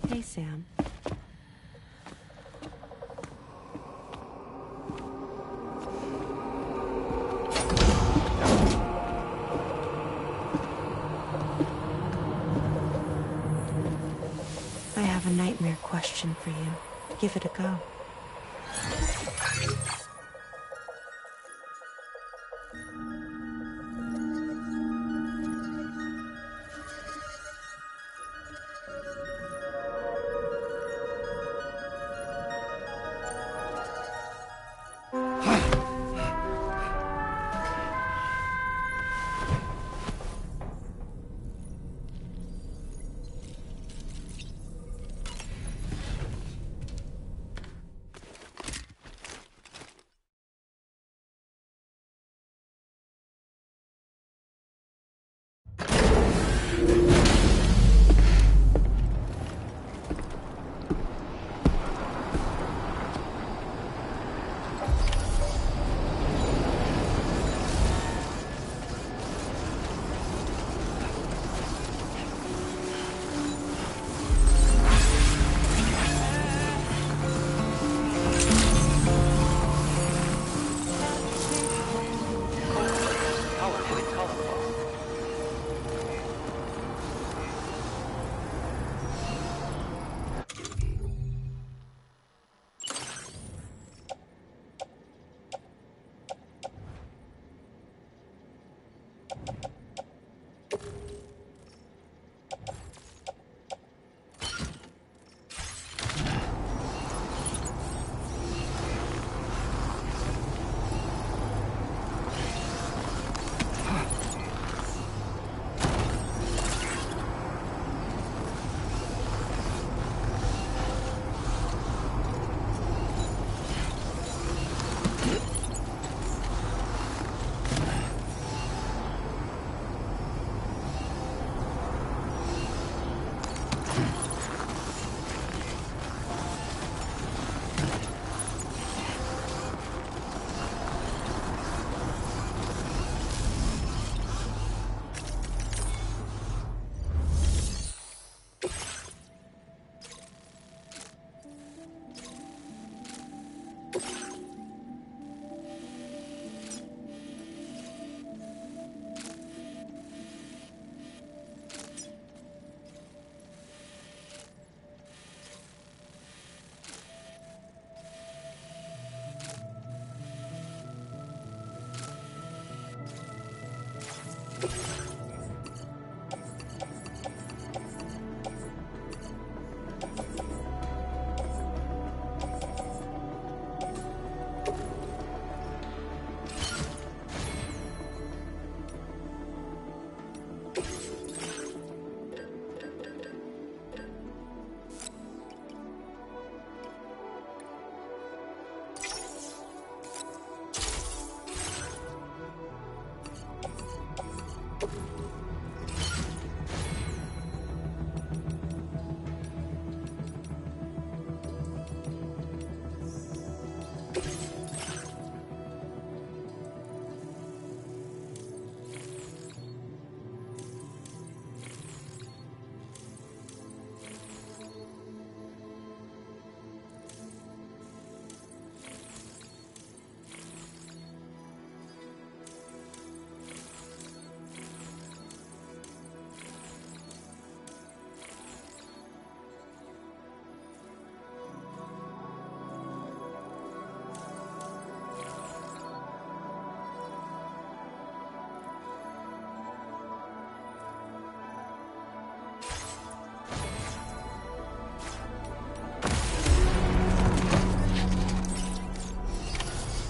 Hey, Sam. I have a nightmare question for you. Give it a go.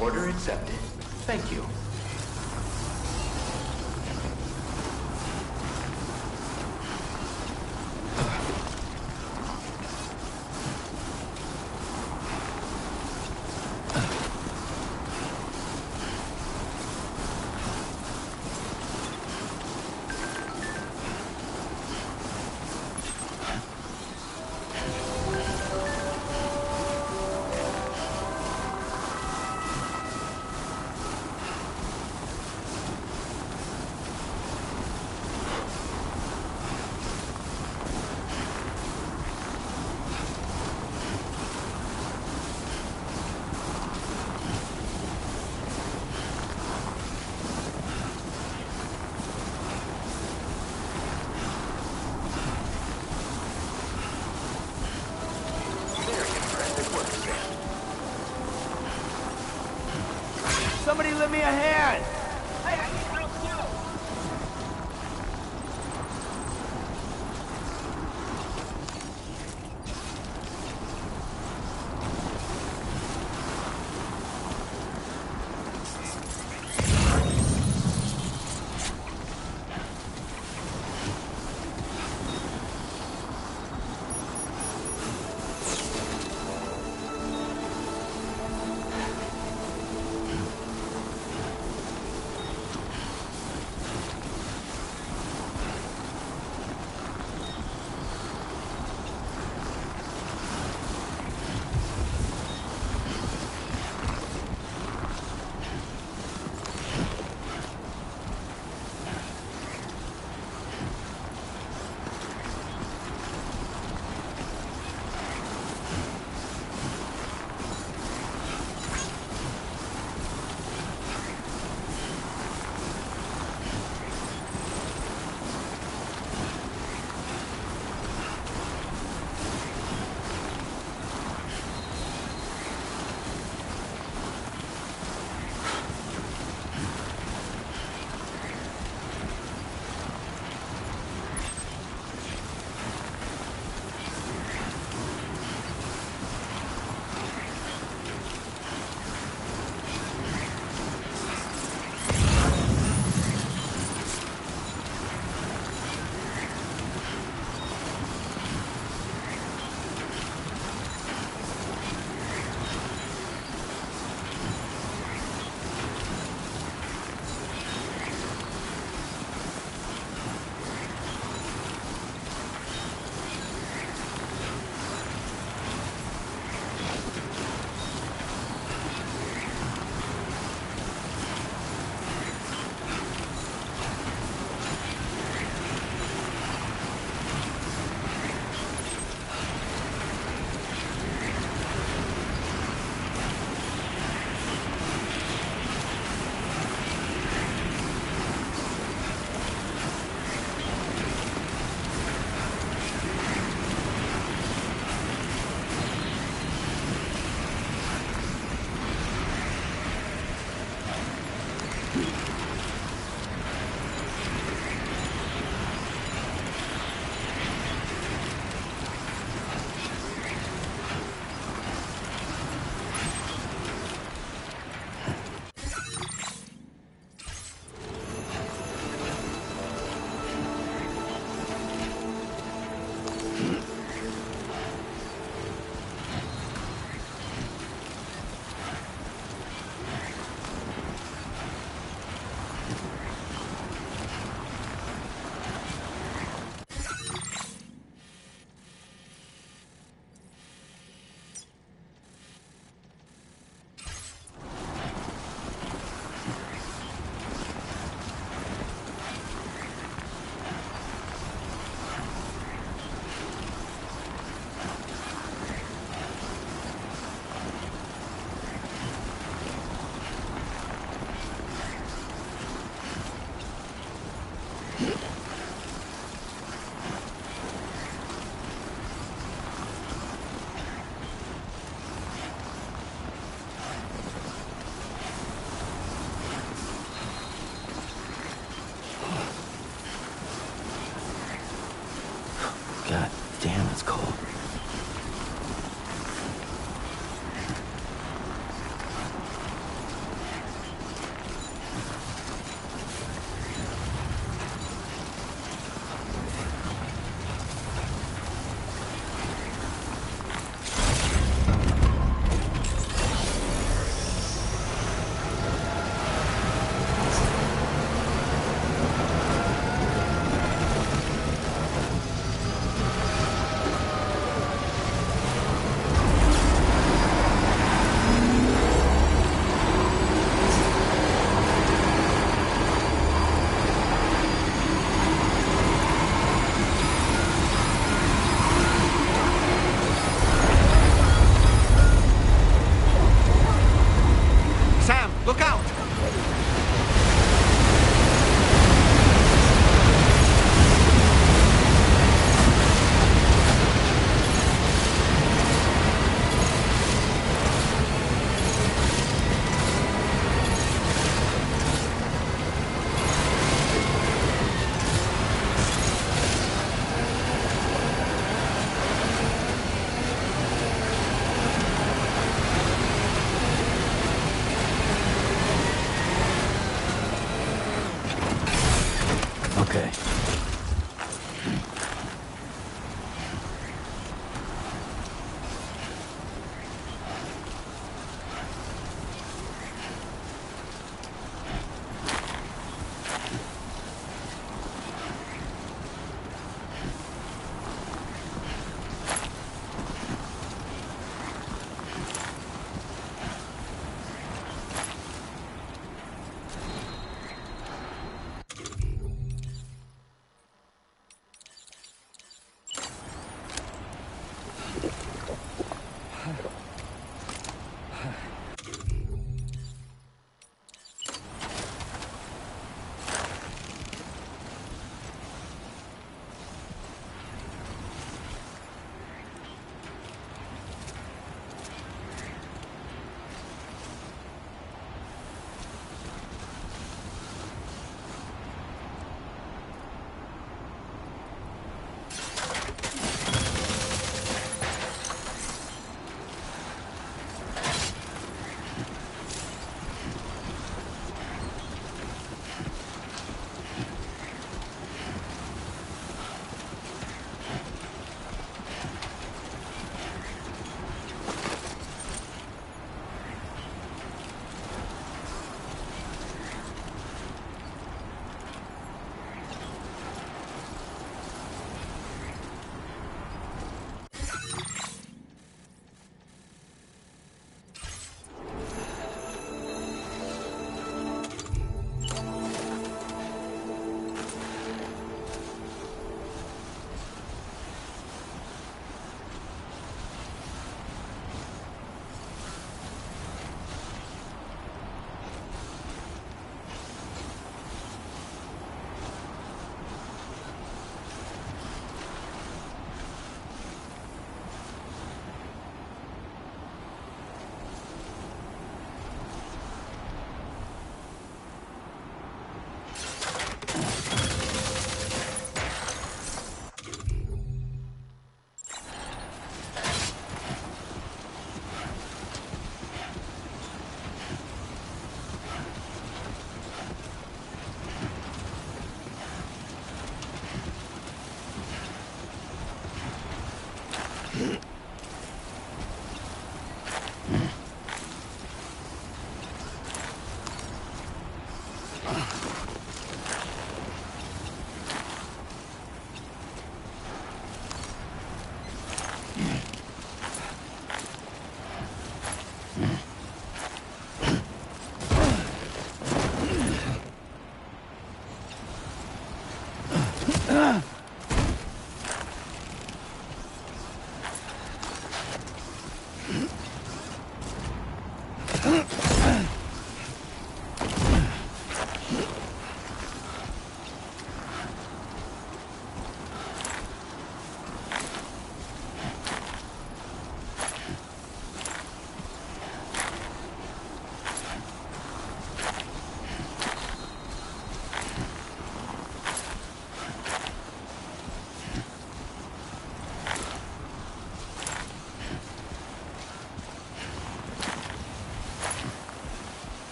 Order accepted. Thank you. Somebody lend me a hand! Hey, I need help too!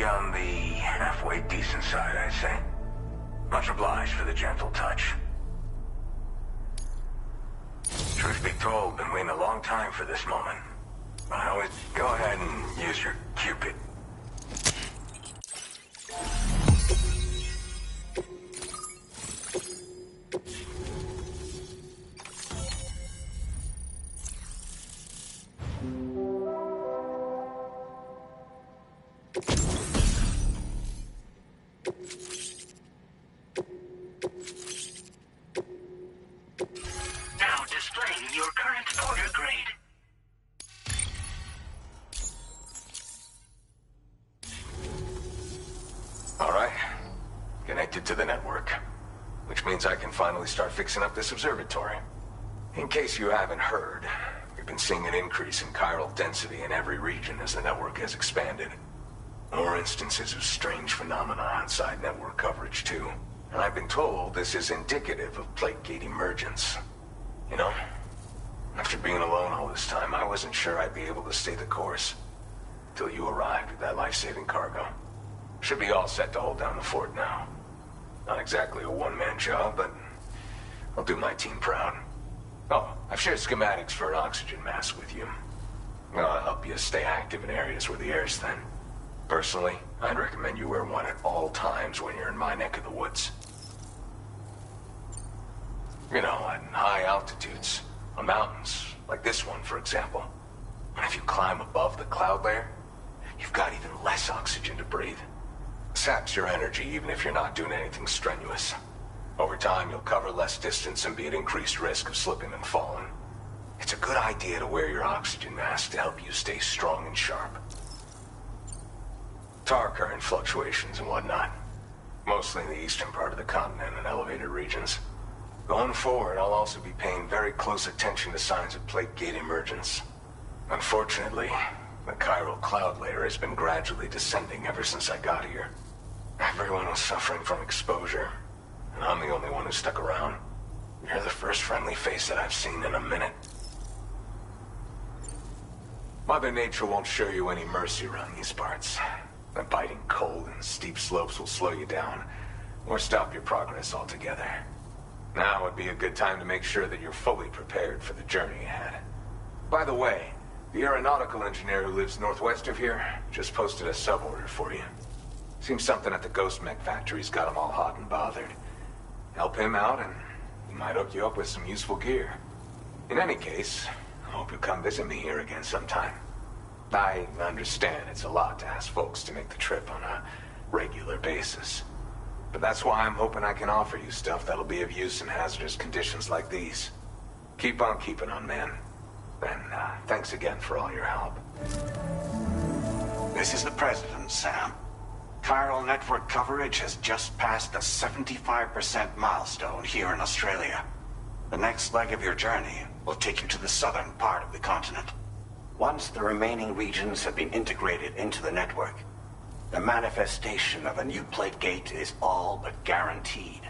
on the halfway decent side, I'd say. Much obliged for the gentle touch. Truth be told, been waiting a long time for this moment. But I always go ahead and use your Cupid. Now displaying your current order grade. All right. Connected to the network. Which means I can finally start fixing up this observatory. In case you haven't heard, we've been seeing an increase in chiral density in every region as the network has expanded. More instances of strange phenomena outside network coverage, too. And I've been told this is indicative of plate gate emergence. You know, after being alone all this time, I wasn't sure I'd be able to stay the course. Till you arrived with that life-saving cargo. Should be all set to hold down the fort now. Not exactly a one-man job, but I'll do my team proud. Oh, I've shared schematics for an oxygen mask with you. I'll help you stay active in areas where the air's thin. Personally, I'd recommend you wear one at all times when you're in my neck of the woods. You know, at high altitudes, on mountains, like this one, for example. And if you climb above the cloud layer, you've got even less oxygen to breathe. Saps your energy even if you're not doing anything strenuous. Over time, you'll cover less distance and be at increased risk of slipping and falling. It's a good idea to wear your oxygen mask to help you stay strong and sharp. Tar current fluctuations and whatnot. Mostly in the eastern part of the continent and elevated regions. Going forward, I'll also be paying very close attention to signs of plate gate emergence. Unfortunately, the chiral cloud layer has been gradually descending ever since I got here. Everyone was suffering from exposure, and I'm the only one who stuck around. You're the first friendly face that I've seen in a minute. Mother Nature won't show you any mercy around these parts. The biting cold and steep slopes will slow you down, or stop your progress altogether. Now would be a good time to make sure that you're fully prepared for the journey ahead. By the way, the aeronautical engineer who lives northwest of here just posted a sub-order for you. Seems something at the Ghost Mech factory's got him all hot and bothered. Help him out and he might hook you up with some useful gear. In any case, I hope you'll come visit me here again sometime. I understand it's a lot to ask folks to make the trip on a regular basis. But that's why I'm hoping I can offer you stuff that'll be of use in hazardous conditions like these. Keep on keeping on, man. And thanks again for all your help. This is the President, Sam. Chiral network coverage has just passed the 75% milestone here in Australia. The next leg of your journey will take you to the southern part of the continent. Once the remaining regions have been integrated into the network, the manifestation of a new plate gate is all but guaranteed.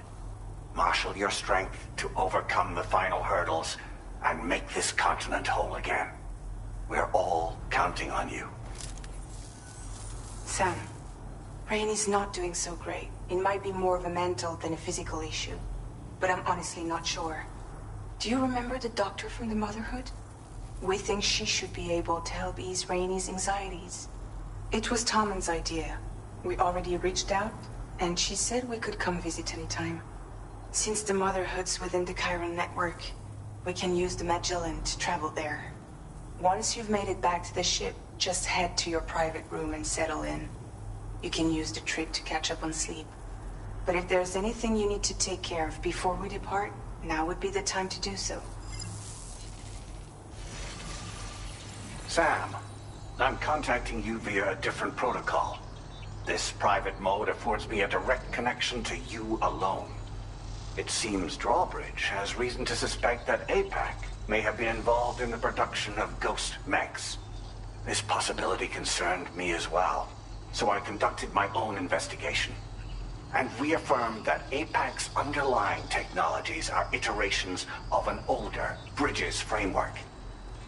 Marshal your strength to overcome the final hurdles and make this continent whole again. We're all counting on you. Sam, Rainey's not doing so great. It might be more of a mental than a physical issue, but I'm honestly not sure. Do you remember the doctor from the Motherhood? We think she should be able to help ease Rainey's anxieties. It was Tommen's idea. We already reached out, and she said we could come visit anytime. Since the Motherhood's within the Chiron network, we can use the Magellan to travel there. Once you've made it back to the ship, just head to your private room and settle in. You can use the trip to catch up on sleep. But if there's anything you need to take care of before we depart, now would be the time to do so. Sam, I'm contacting you via a different protocol. This private mode affords me a direct connection to you alone. It seems Drawbridge has reason to suspect that APAC may have been involved in the production of ghost mechs. This possibility concerned me as well, so I conducted my own investigation and reaffirmed that APAC's underlying technologies are iterations of an older Bridges framework.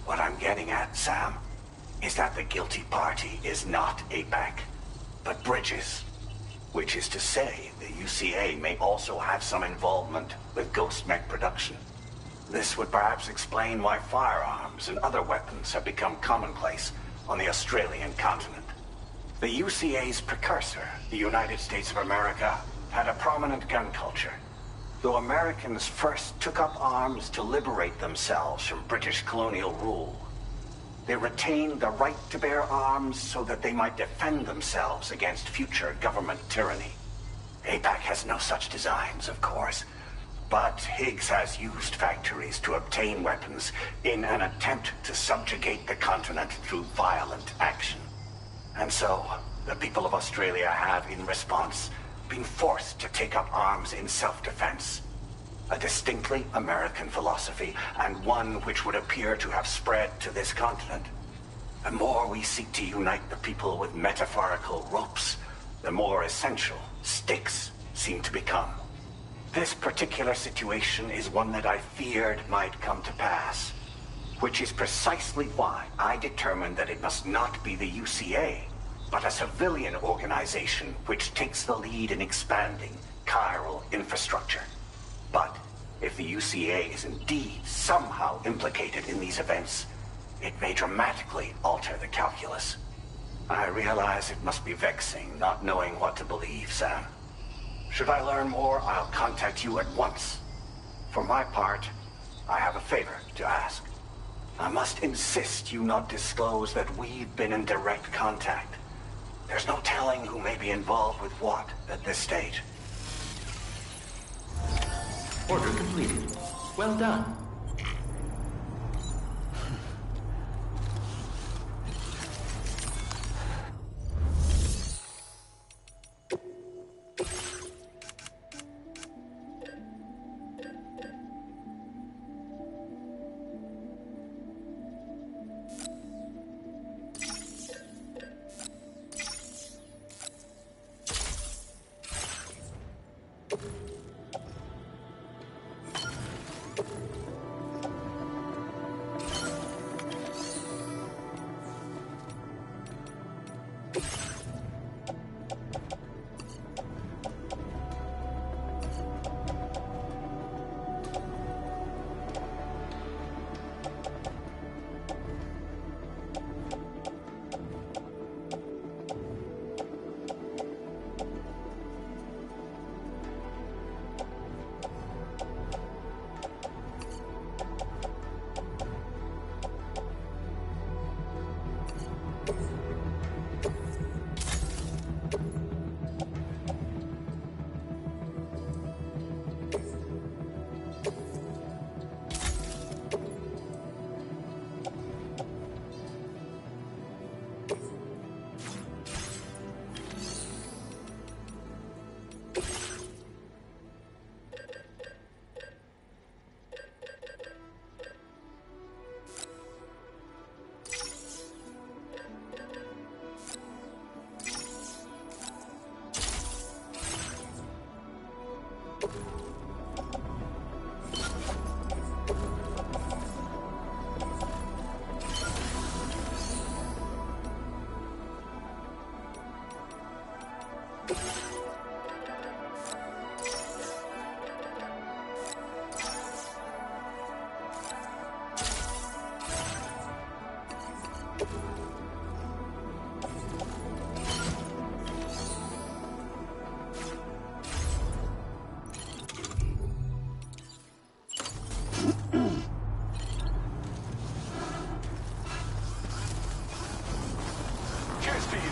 What I'm getting at, Sam, is that the guilty party is not APAC. but bridges. Which is to say, the UCA may also have some involvement with Ghost Mech production. This would perhaps explain why firearms and other weapons have become commonplace on the Australian continent. The UCA's precursor, the United States of America, had a prominent gun culture. Though Americans first took up arms to liberate themselves from British colonial rule, they retained the right to bear arms so that they might defend themselves against future government tyranny. APAC has no such designs, of course, but Higgs has used factories to obtain weapons in an attempt to subjugate the continent through violent action. And so, the people of Australia have, in response, been forced to take up arms in self-defense. A distinctly American philosophy, and one which would appear to have spread to this continent. The more we seek to unite the people with metaphorical ropes, the more essential sticks seem to become. This particular situation is one that I feared might come to pass, which is precisely why I determined that it must not be the UCA, but a civilian organization which takes the lead in expanding chiral infrastructure. But if the UCA is indeed somehow implicated in these events, it may dramatically alter the calculus. I realize it must be vexing not knowing what to believe, Sam. Should I learn more, I'll contact you at once. For my part, I have a favor to ask. I must insist you not disclose that we've been in direct contact. There's no telling who may be involved with what at this stage. Order completed. Well done.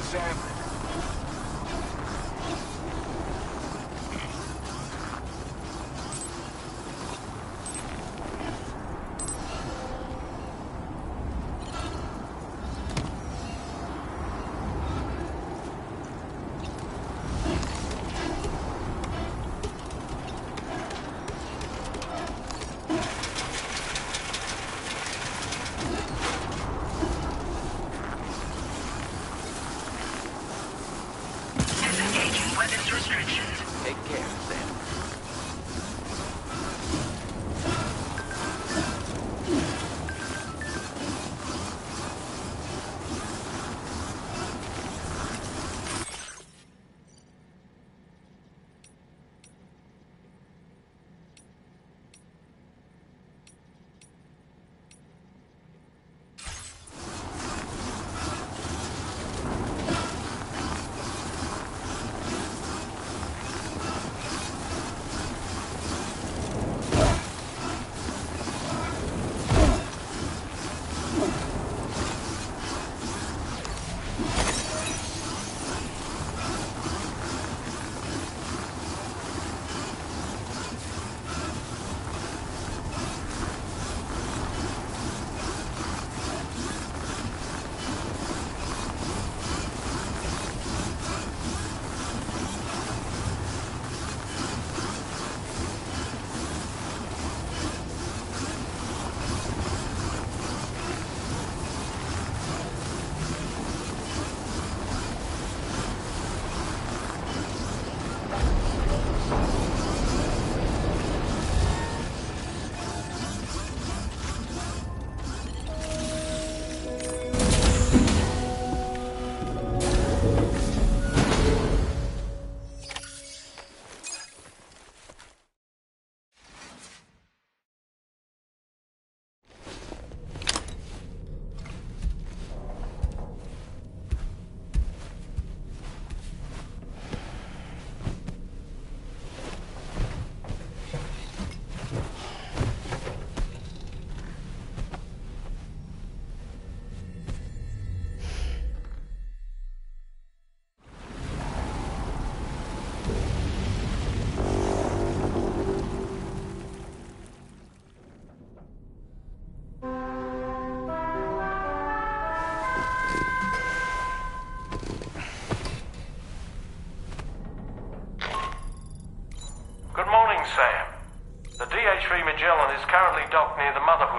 Sam.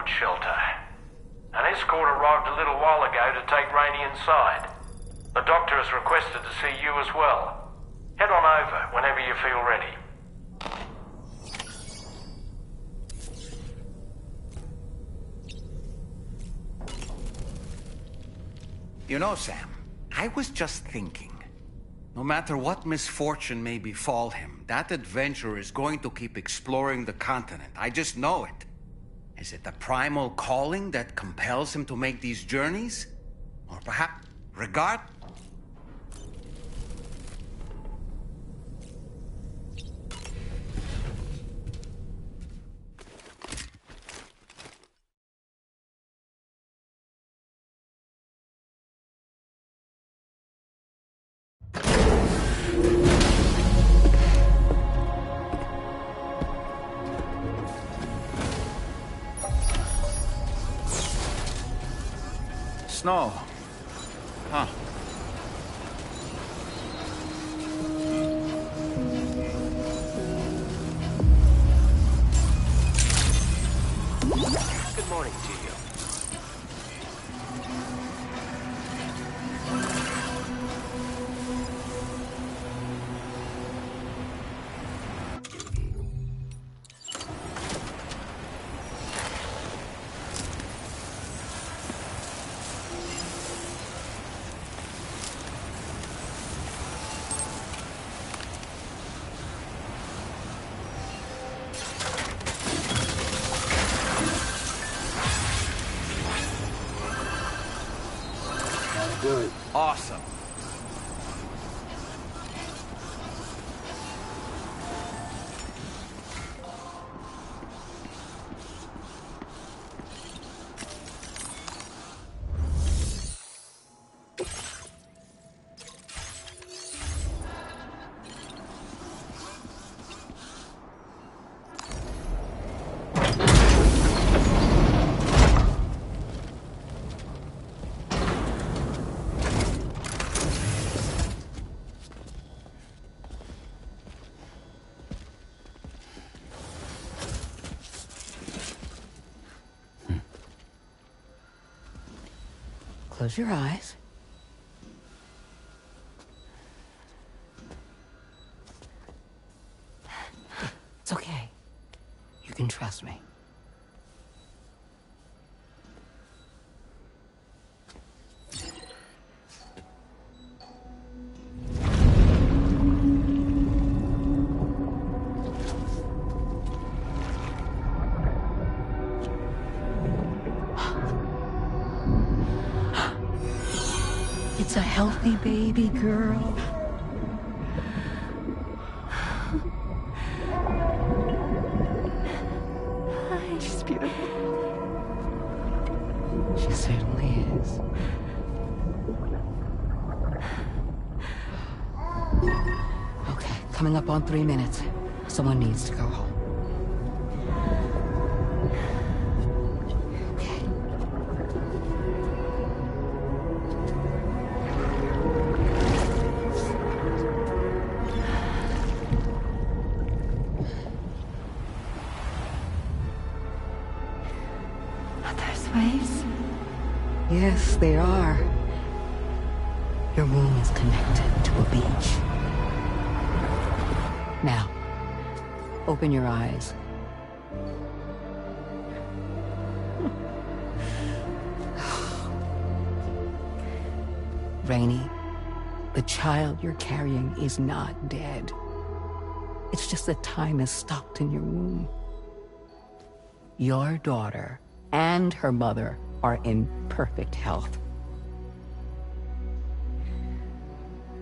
Brotherhood shelter. An escort arrived a little while ago to take Rainey inside. The doctor has requested to see you as well. Head on over whenever you feel ready. You know, Sam, I was just thinking. No matter what misfortune may befall him, that adventurer is going to keep exploring the continent. I just know it. Is it the primal calling that compels him to make these journeys? Or perhaps regard? Snow. Huh. Good morning to you. Good. Awesome. Close your eyes. It's okay. You can trust me. It's a healthy baby girl. She's beautiful. She certainly is. Okay, coming up on 3 minutes. Someone needs to go home. Waves? Yes, they are. Your womb is connected to a beach. Now, open your eyes. Rainey, the child you're carrying is not dead. It's just that time has stopped in your womb. Your daughter and her mother are in perfect health.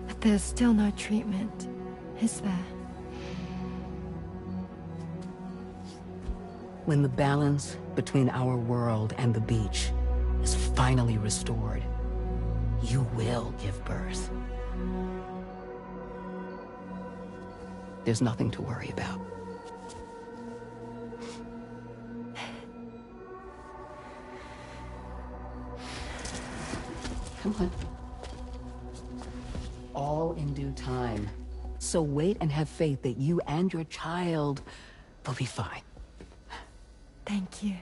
But there's still no treatment, is there? When the balance between our world and the beach is finally restored, you will give birth. There's nothing to worry about. Come on. All in due time. So wait and have faith that you and your child will be fine. Thank you.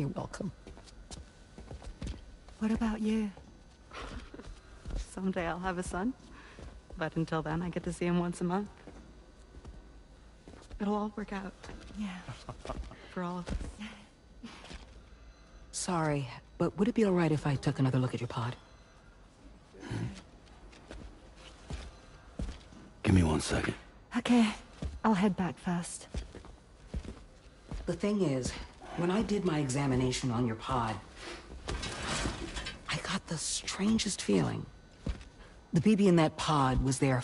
You're welcome. What about you? Someday I'll have a son. But until then, I get to see him once a month. It'll all work out. Yeah. For all of us. Sorry, but would it be all right if I took another look at your pod? Give me 1 second. Okay, I'll head back first. The thing is, when I did my examination on your pod, I got the strangest feeling. The BB in that pod was there.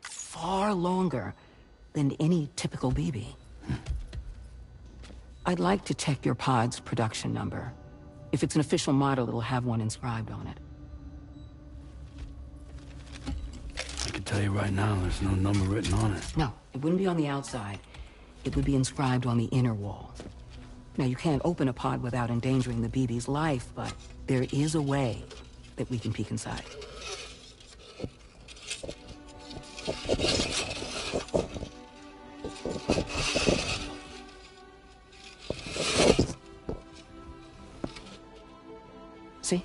Far longer than any typical BB. I'd like to check your pod's production number. If it's an official model, it'll have one inscribed on it. I can tell you right now, there's no number written on it. No, it wouldn't be on the outside. It would be inscribed on the inner wall. Now, you can't open a pod without endangering the BB's life, but there is a way that we can peek inside. See?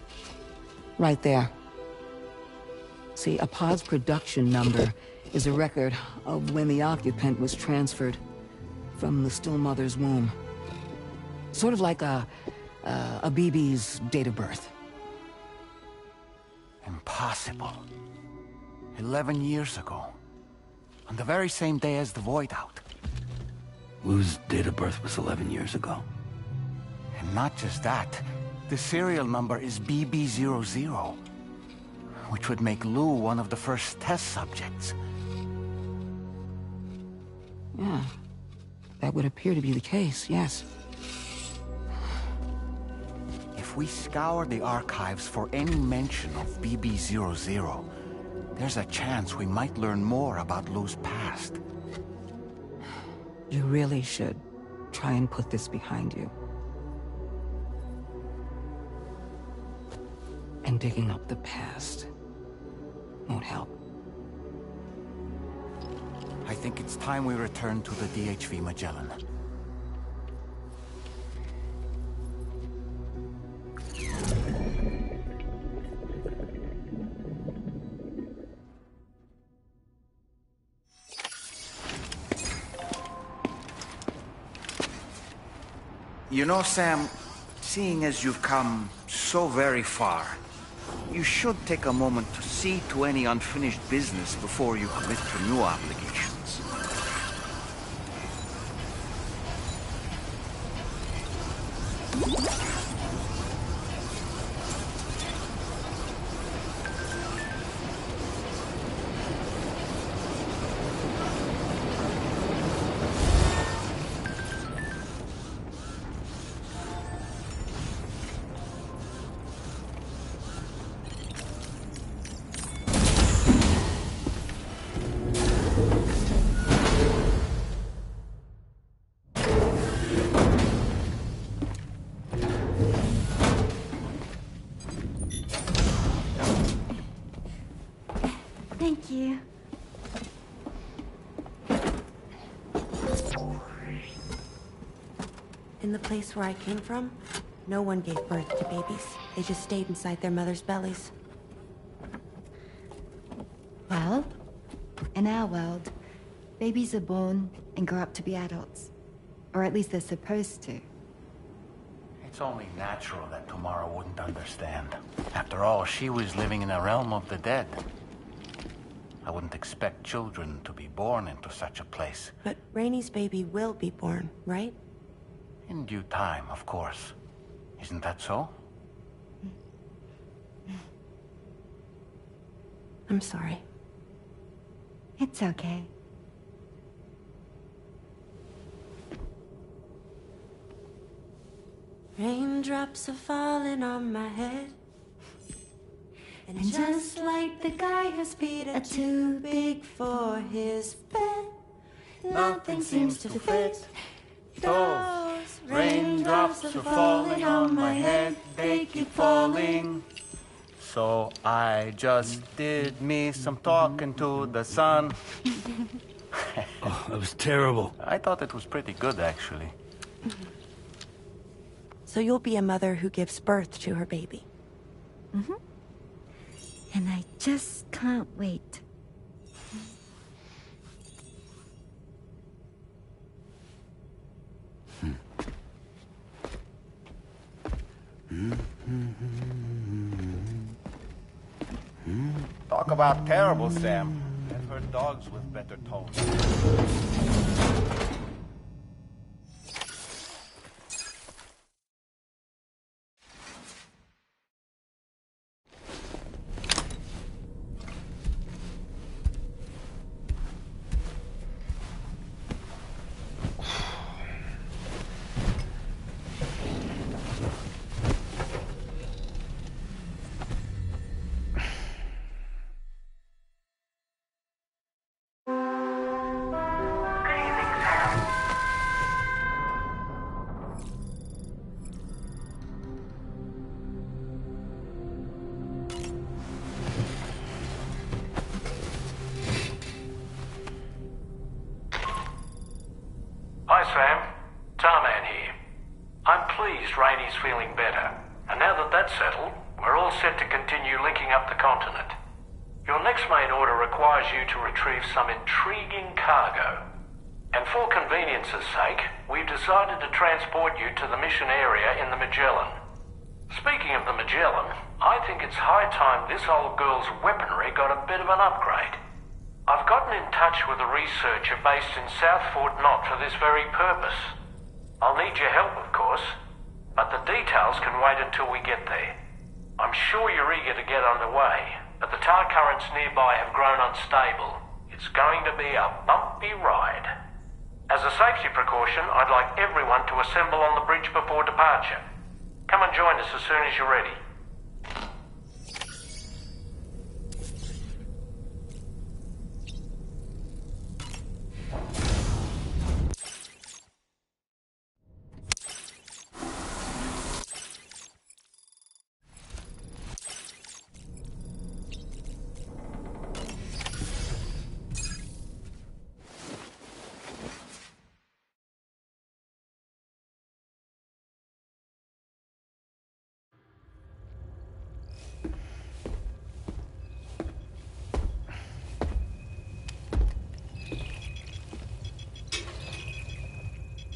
Right there. See, a pod's production number is a record of when the occupant was transferred from the still mother's womb. Sort of like a BB's date of birth. Impossible. 11 years ago. On the very same day as the Void Out. Lou's date of birth was 11 years ago. And not just that, the serial number is BB00, which would make Lou one of the first test subjects. Yeah, that would appear to be the case, yes. If we scour the archives for any mention of BB00, there's a chance we might learn more about Lou's past. You really should try and put this behind you. And digging up the past won't help. I think it's time we return to the DHV Magellan. You know, Sam, seeing as you've come so very far, you should take a moment to see to any unfinished business before you commit to new obligations. Thank you. In the place where I came from, no one gave birth to babies. They just stayed inside their mothers' bellies. Well, in our world, Babies are born and grow up to be adults. Or at least they're supposed to. It's only natural that Tamara wouldn't understand. After all, she was living in a realm of the dead. I wouldn't expect children to be born into such a place. But Rainey's baby will be born, right? In due time, of course. Isn't that so? I'm sorry. It's okay. Raindrops are falling on my head. And just like the guy whose feet are too big for his bed, nothing seems to fit. Those raindrops are falling on my head, they keep falling. So I just did me some talking to the sun. Oh, that was terrible. I thought it was pretty good, actually. So you'll be a mother who gives birth to her baby. Mm-hmm. And I just can't wait. Talk about terrible, Sam. I've heard dogs with better tones. Hi, Sam. Tarman here. I'm pleased Rainey's feeling better. And now that that's settled, we're all set to continue linking up the continent. Your next main order requires you to retrieve some intriguing cargo. And for convenience's sake, we've decided to transport you to the mission area in the Magellan. Speaking of the Magellan, I think it's high time this old girl's weaponry got a bit of an upgrade. I've gotten in touch with a researcher based in South Fort Knott for this very purpose. I'll need your help, of course, but the details can wait until we get there. I'm sure you're eager to get underway, but the tar currents nearby have grown unstable. It's going to be a bumpy ride. As a safety precaution, I'd like everyone to assemble on the bridge before departure. Come and join us as soon as you're ready.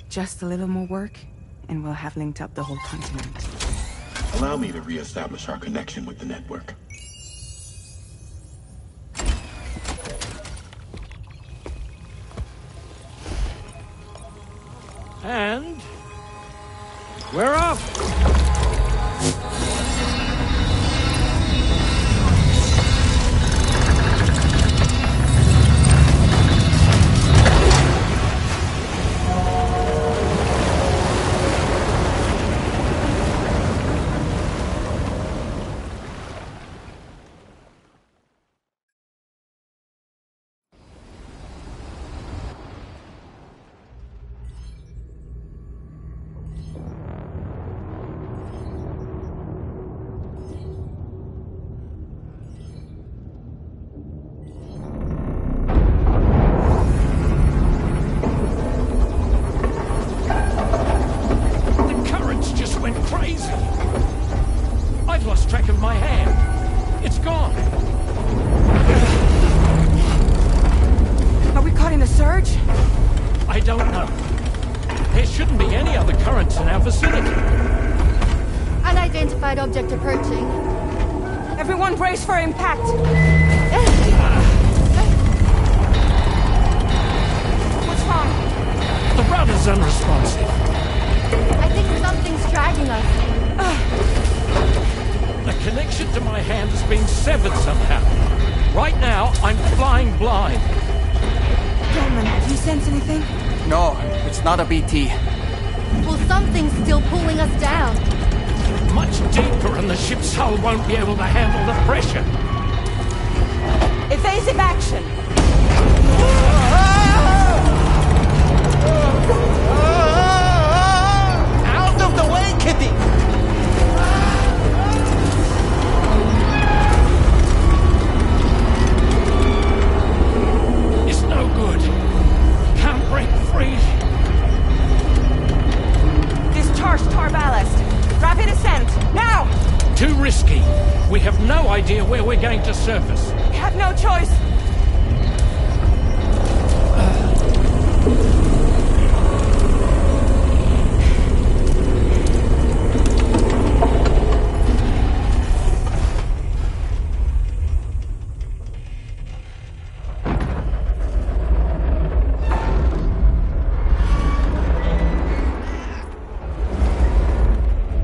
Just a little more work, and we'll have linked up the whole continent. Allow me to reestablish our connection with the network. And we're off! don't know. There shouldn't be any other currents in our vicinity. Unidentified object approaching. Everyone brace for impact. What's wrong? The rudder's unresponsive. I think something's dragging us. The connection to my hand has been severed somehow. Right now, I'm flying blind. Gentlemen, do you sense anything? No, it's not a BT. Well, something's still pulling us down. Much deeper, and the ship's hull won't be able to handle the pressure. Evasive action. Out of the way, Kitty! It's no good. Can't break free. Discharge tar ballast. Rapid ascent, now! Too risky. We have no idea where we're going to surface. We have no choice.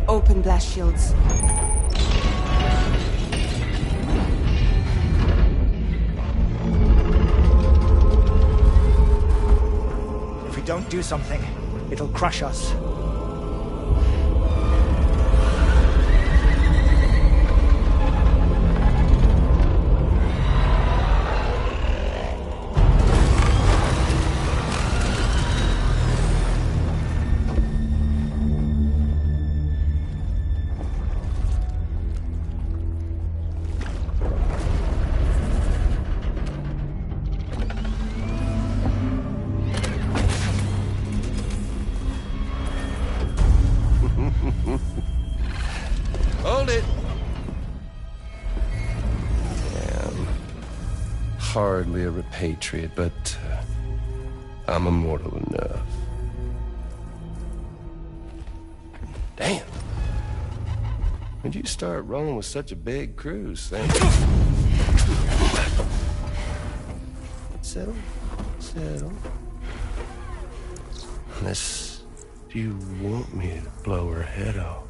Open blast shields. If we don't do something, it'll crush us. Hold it! I'm hardly a repatriate, but I'm immortal enough. Damn. When'd you start rolling with such a big crew, Sam? Settle. Settle. Unless you want me to blow her head off.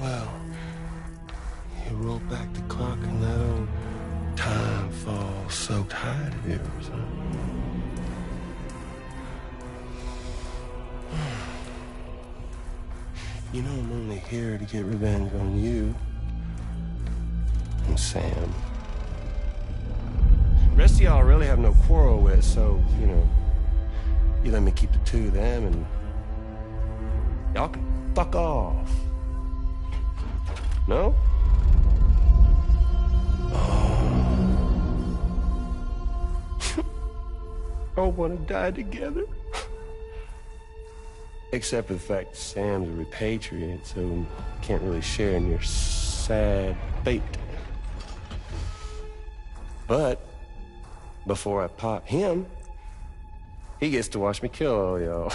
Well. You roll back the clock and that old time fall soaked hide of yours, huh? You know I'm only here to get revenge on you and Sam. The rest of y'all I really have no quarrel with, so, you know, you let me keep the two of them and y'all can fuck off. No? All want to die together. Except for the fact that Sam's a repatriate, so can't really share in your sad fate. But before I pop him, he gets to watch me kill all y'all.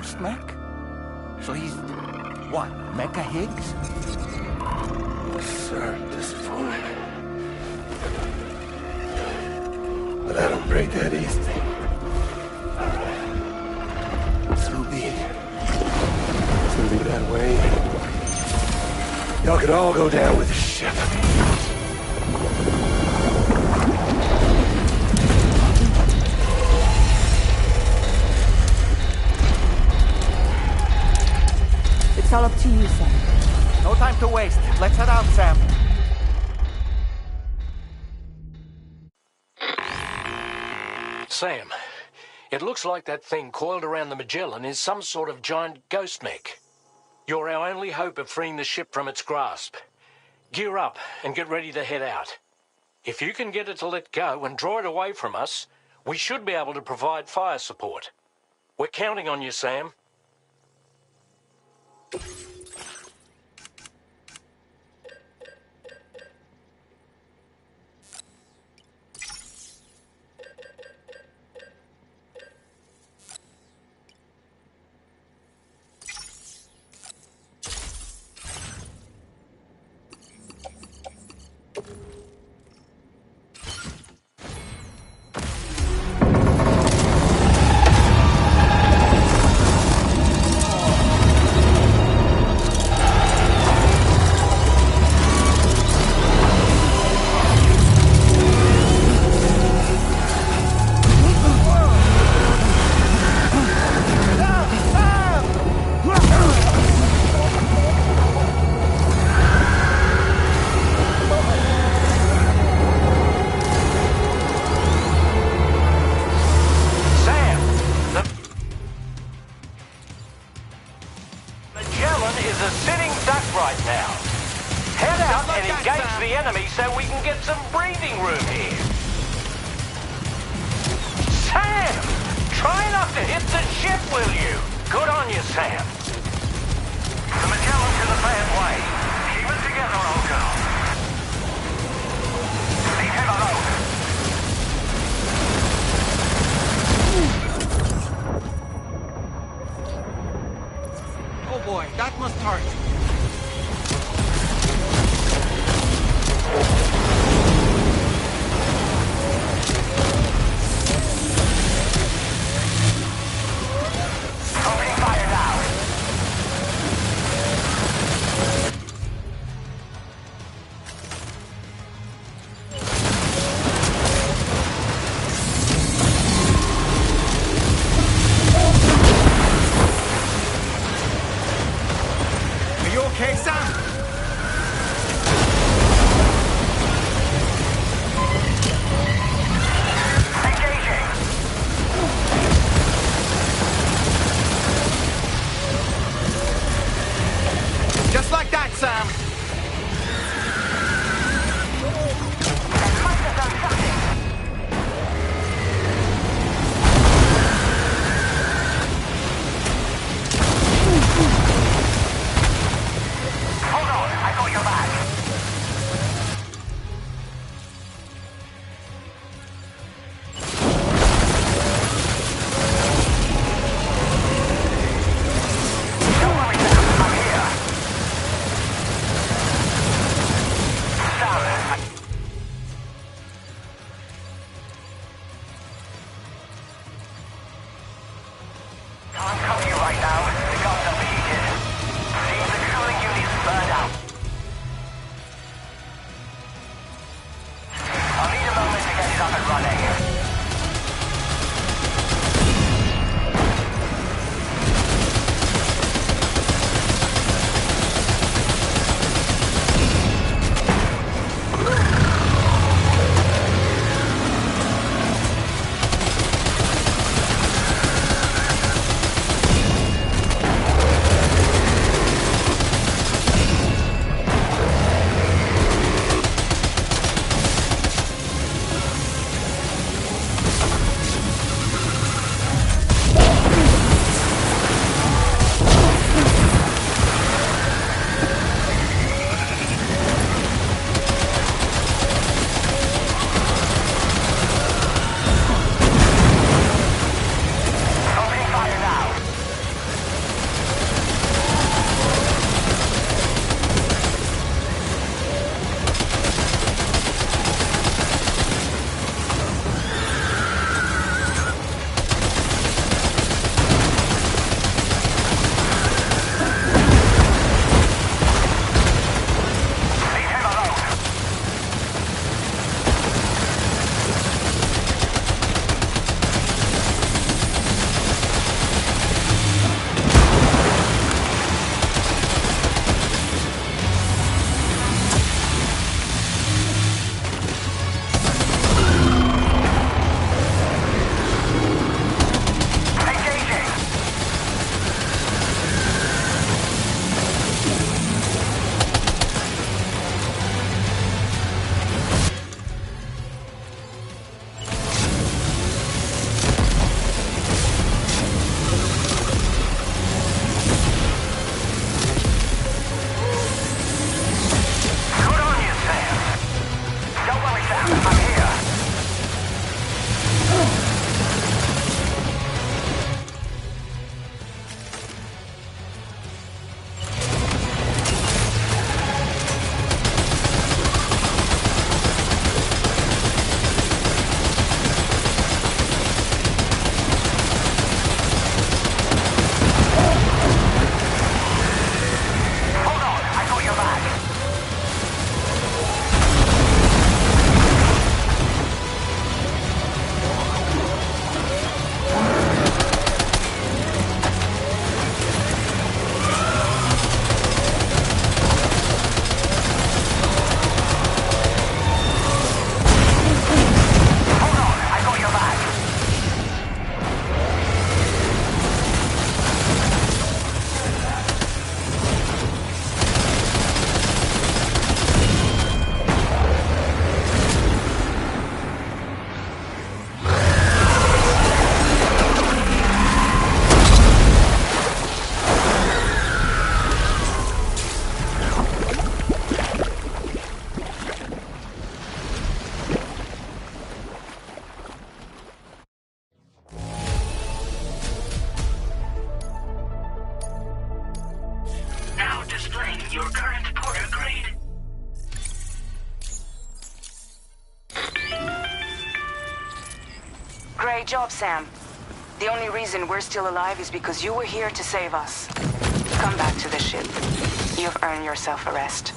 ghost mech? So he's... what, Mecha Higgs? Sir, disappointed. But I don't break that easy. So be it. It's gonna be that way. Y'all could all go down with the ship. It's all up to you, Sam. No time to waste. Let's head out, Sam. Sam, it looks like that thing coiled around the Magellan is some sort of giant ghost mech. You're our only hope of freeing the ship from its grasp. Gear up and get ready to head out. If you can get it to let go and draw it away from us, we should be able to provide fire support. We're counting on you, Sam. displaying your current porter grade. Great job, Sam. The only reason we're still alive is because you were here to save us. Come back to the ship. You've earned yourself a rest.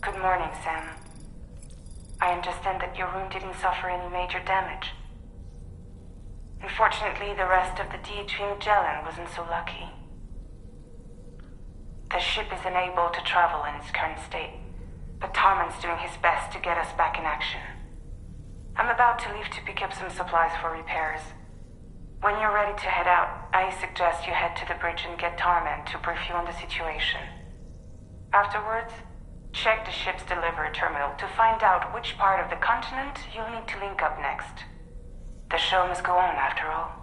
Good morning, Sam. I understand that your room didn't suffer any major damage. Unfortunately, the rest of the DHV Magellan wasn't so lucky. The ship is unable to travel in its current state, but Tarman's doing his best to get us back in action. I'm about to leave to pick up some supplies for repairs. When you're ready to head out, I suggest you head to the bridge and get Tarman to brief you on the situation. Afterwards, check the ship's delivery terminal to find out which part of the continent you'll need to link up next. The show must go on, after all.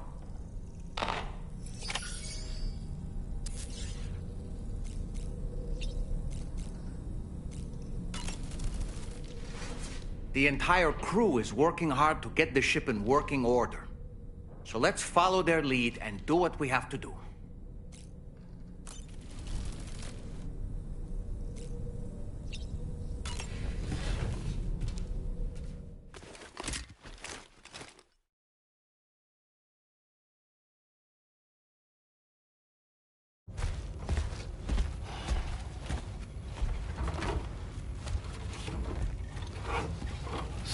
The entire crew is working hard to get the ship in working order. So let's follow their lead and do what we have to do.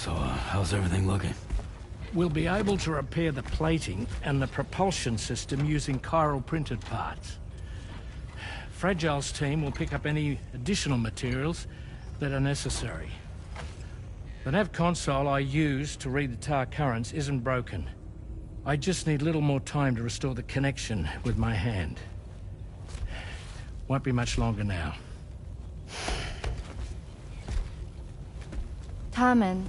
So, how's everything looking? We'll be able to repair the plating and the propulsion system using chiral printed parts. Fragile's team will pick up any additional materials that are necessary. The nav console I use to read the tower currents isn't broken. I just need a little more time to restore the connection with my hand. Won't be much longer now. Tarman.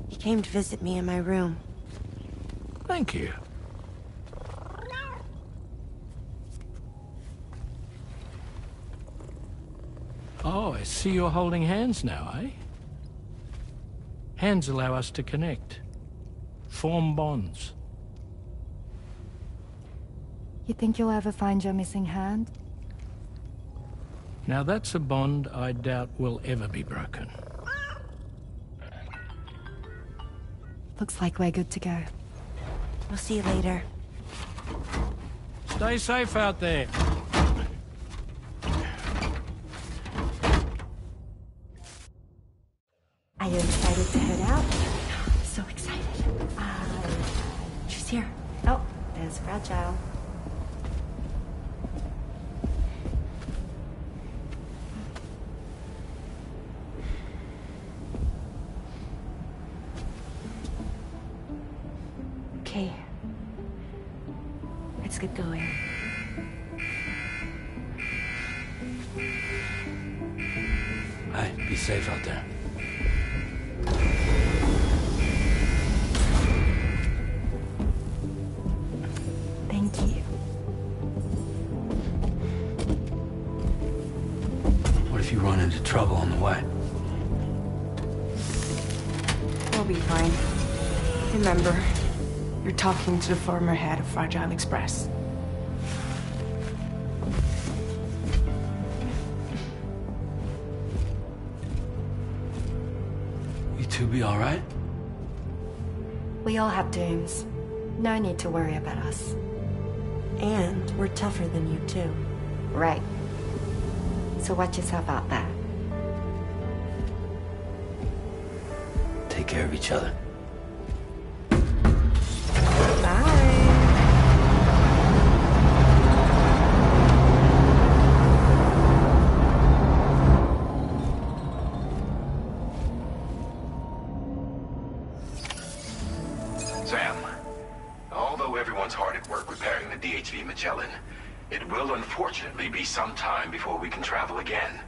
He came to visit me in my room. Thank you. Oh, I see you're holding hands now, eh? Hands allow us to connect. Form bonds. You think you'll ever find your missing hand? Now that's a bond I doubt will ever be broken. Looks like we're good to go. We'll see you later. Stay safe out there. Are you excited to head out? So excited. She's here. Oh, there's Fragile. Okay. Let's get going. Hey, be safe out there. Thank you. What if you run into trouble on the way? We'll be fine. Remember, you're talking to the former head of Fragile Express. You two be all right? We all have dooms. No need to worry about us. And we're tougher than you, too. Right. So watch yourself out there. Take care of each other. Sam, although everyone's hard at work repairing the DHV Magellan, it will unfortunately be some time before we can travel again.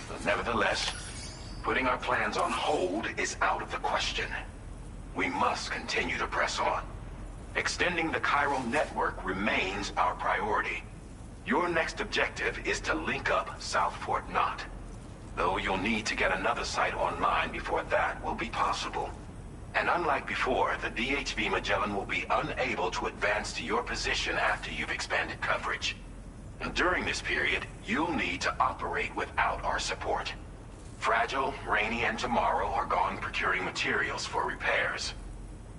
But nevertheless, putting our plans on hold is out of the question. We must continue to press on. Extending the chiral network remains our priority. Your next objective is to link up South Fort Knot. Though you'll need to get another site online before that will be possible. And unlike before, the DHV Magellan will be unable to advance to your position after you've expanded coverage. And during this period, you'll need to operate without our support. Fragile, Rainey, and Tomorrow are gone procuring materials for repairs.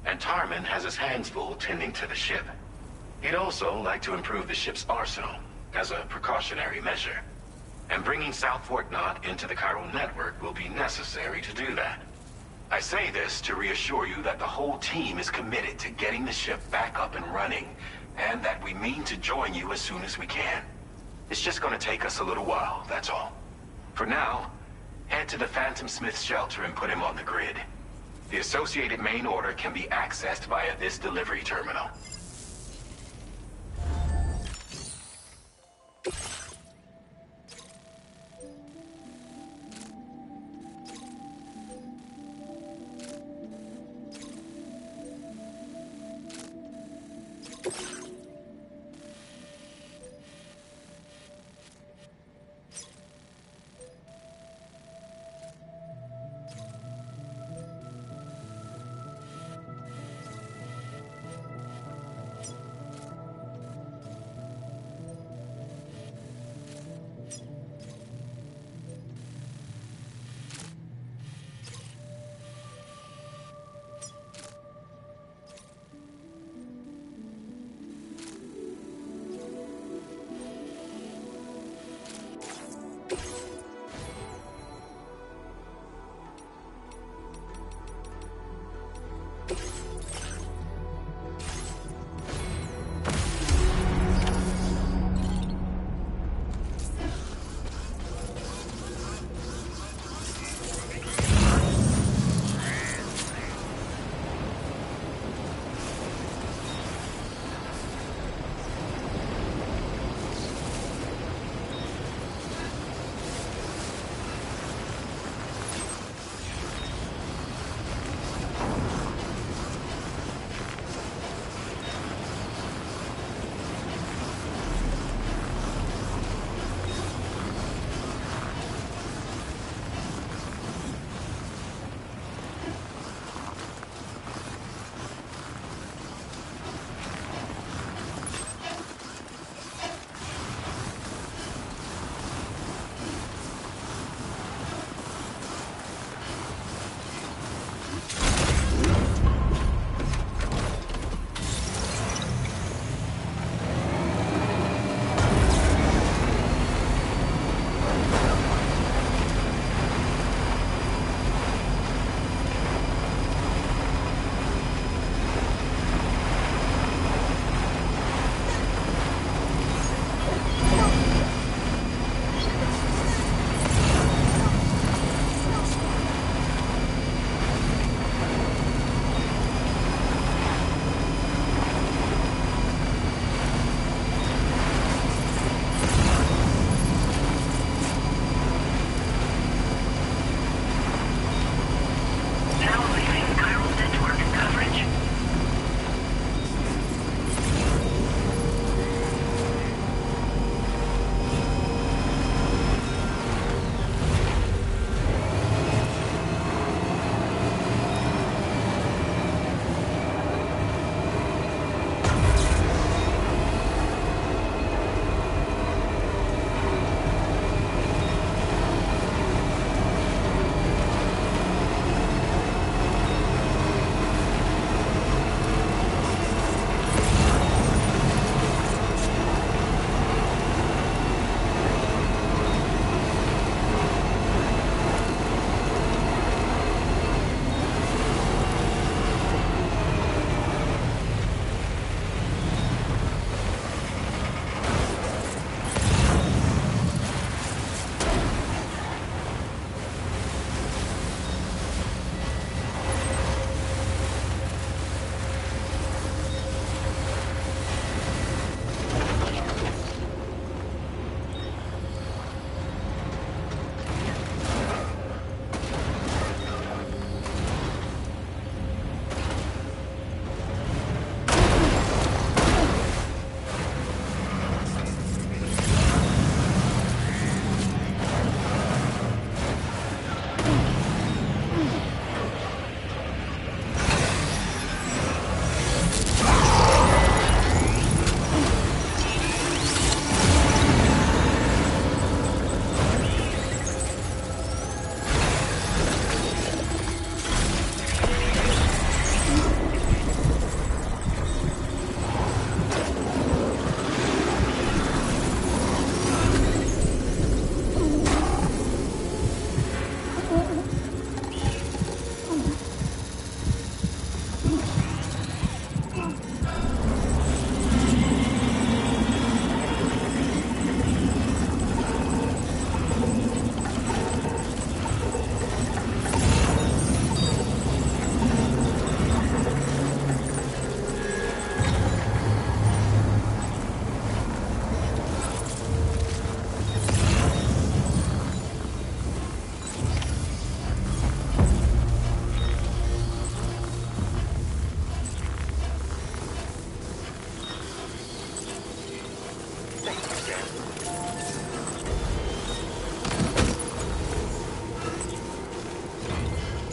And Tarman has his hands full tending to the ship. He'd also like to improve the ship's arsenal, as a precautionary measure. And bringing South Fort Knot into the chiral network will be necessary to do that. I say this to reassure you that the whole team is committed to getting the ship back up and running, and that we mean to join you as soon as we can. It's just gonna take us a little while, that's all. For now, head to the Phantom Smith shelter and put him on the grid. The associated main order can be accessed via this delivery terminal.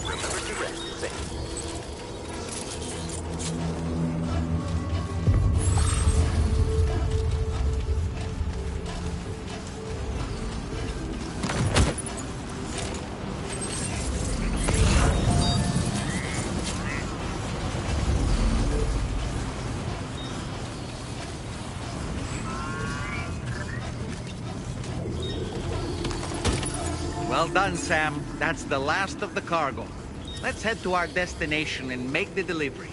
Remember to rest, Sam. Well done, Sam. That's the last of the cargo. Let's head to our destination and make the delivery.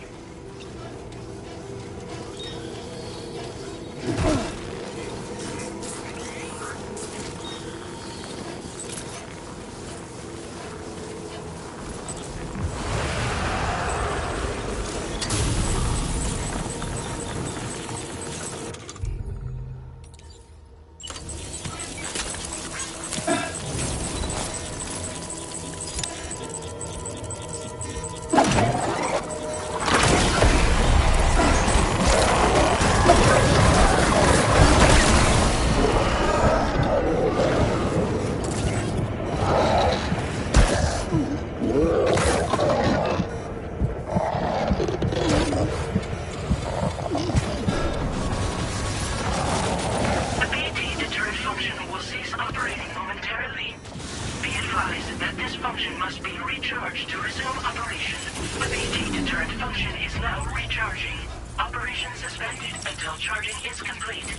The BT deterrent function will cease operating momentarily. Be advised that this function must be recharged to resume operation. The BT deterrent function is now recharging. Operation suspended until charging is complete.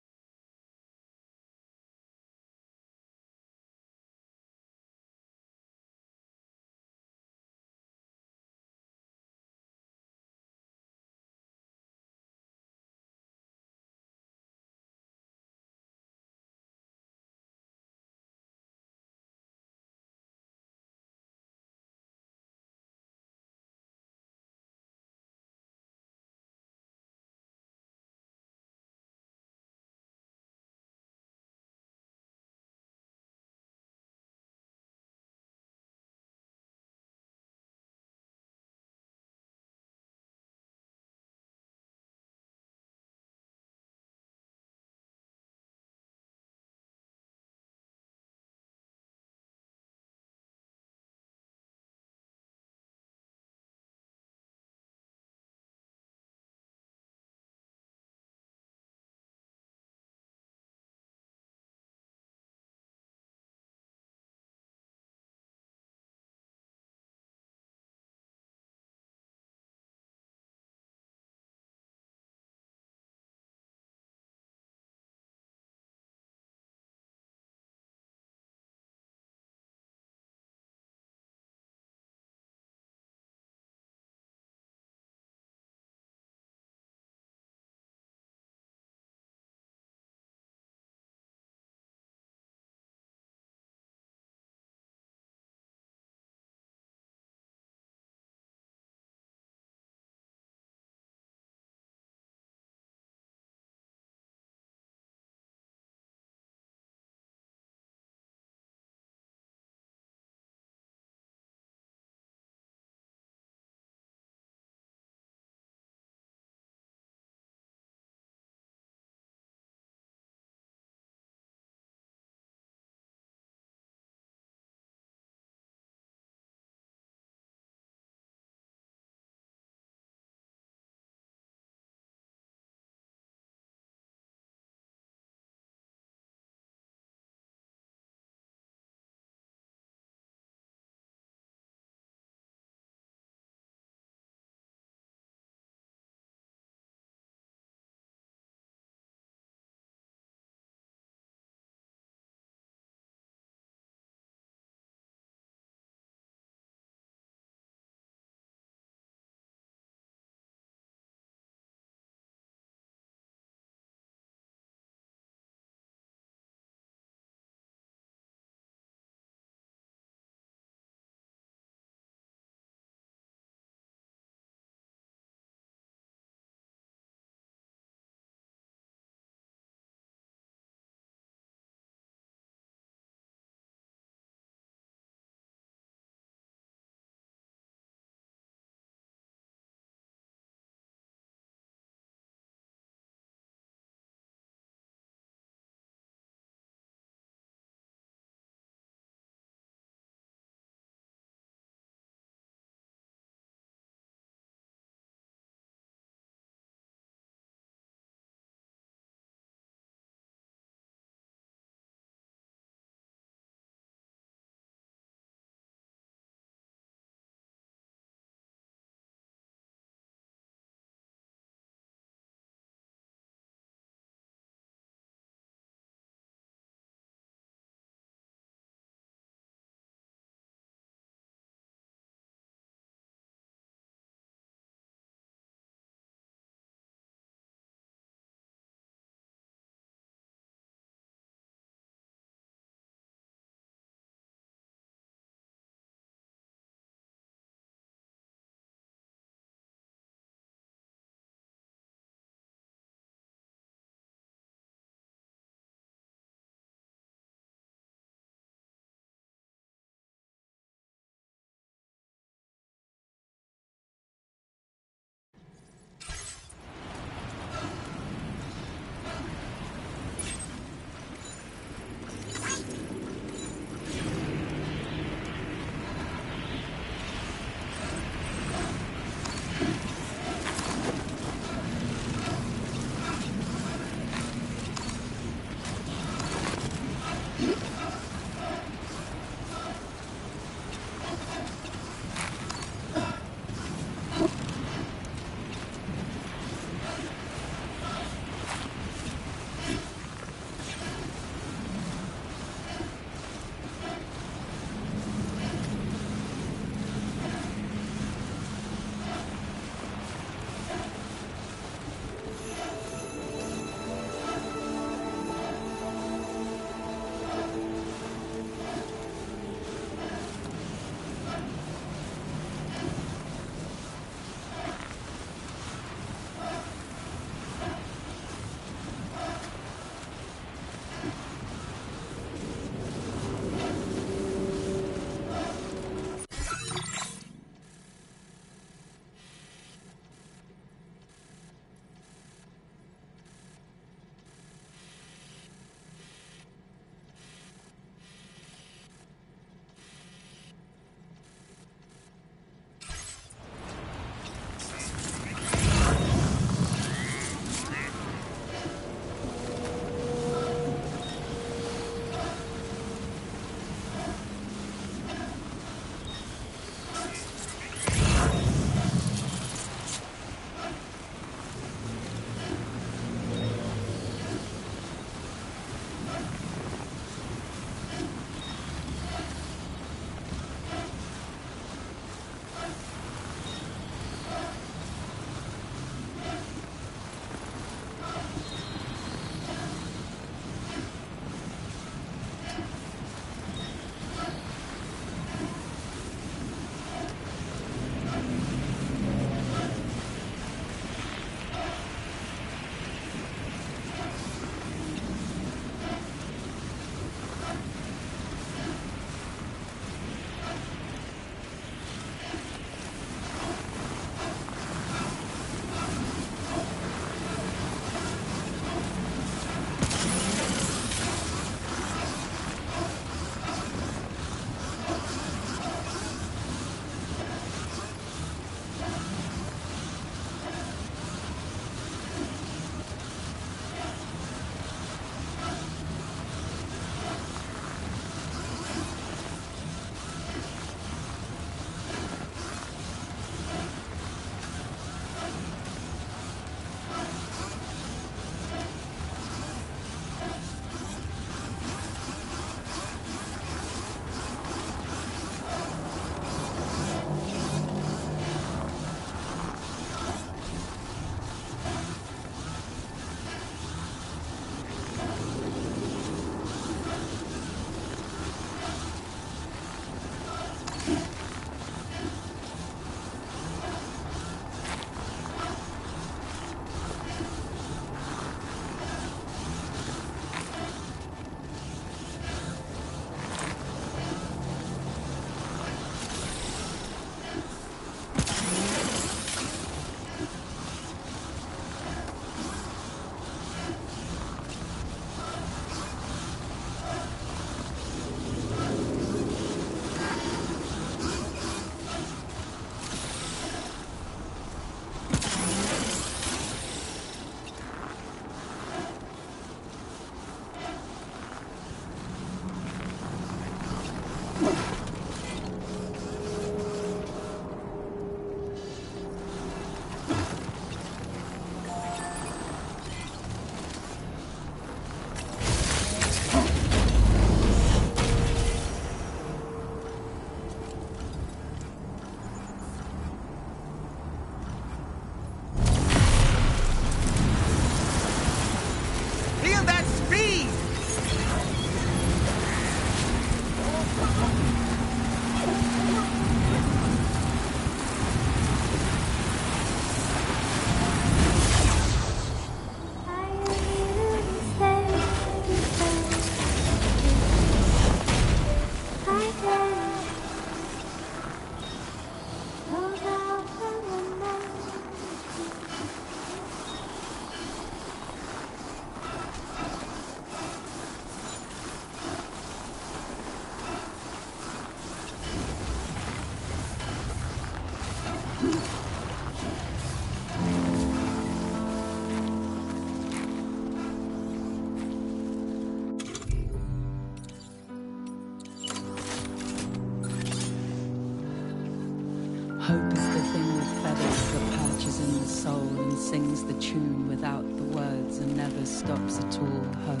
sings the tune without the words and never stops at all. Hope.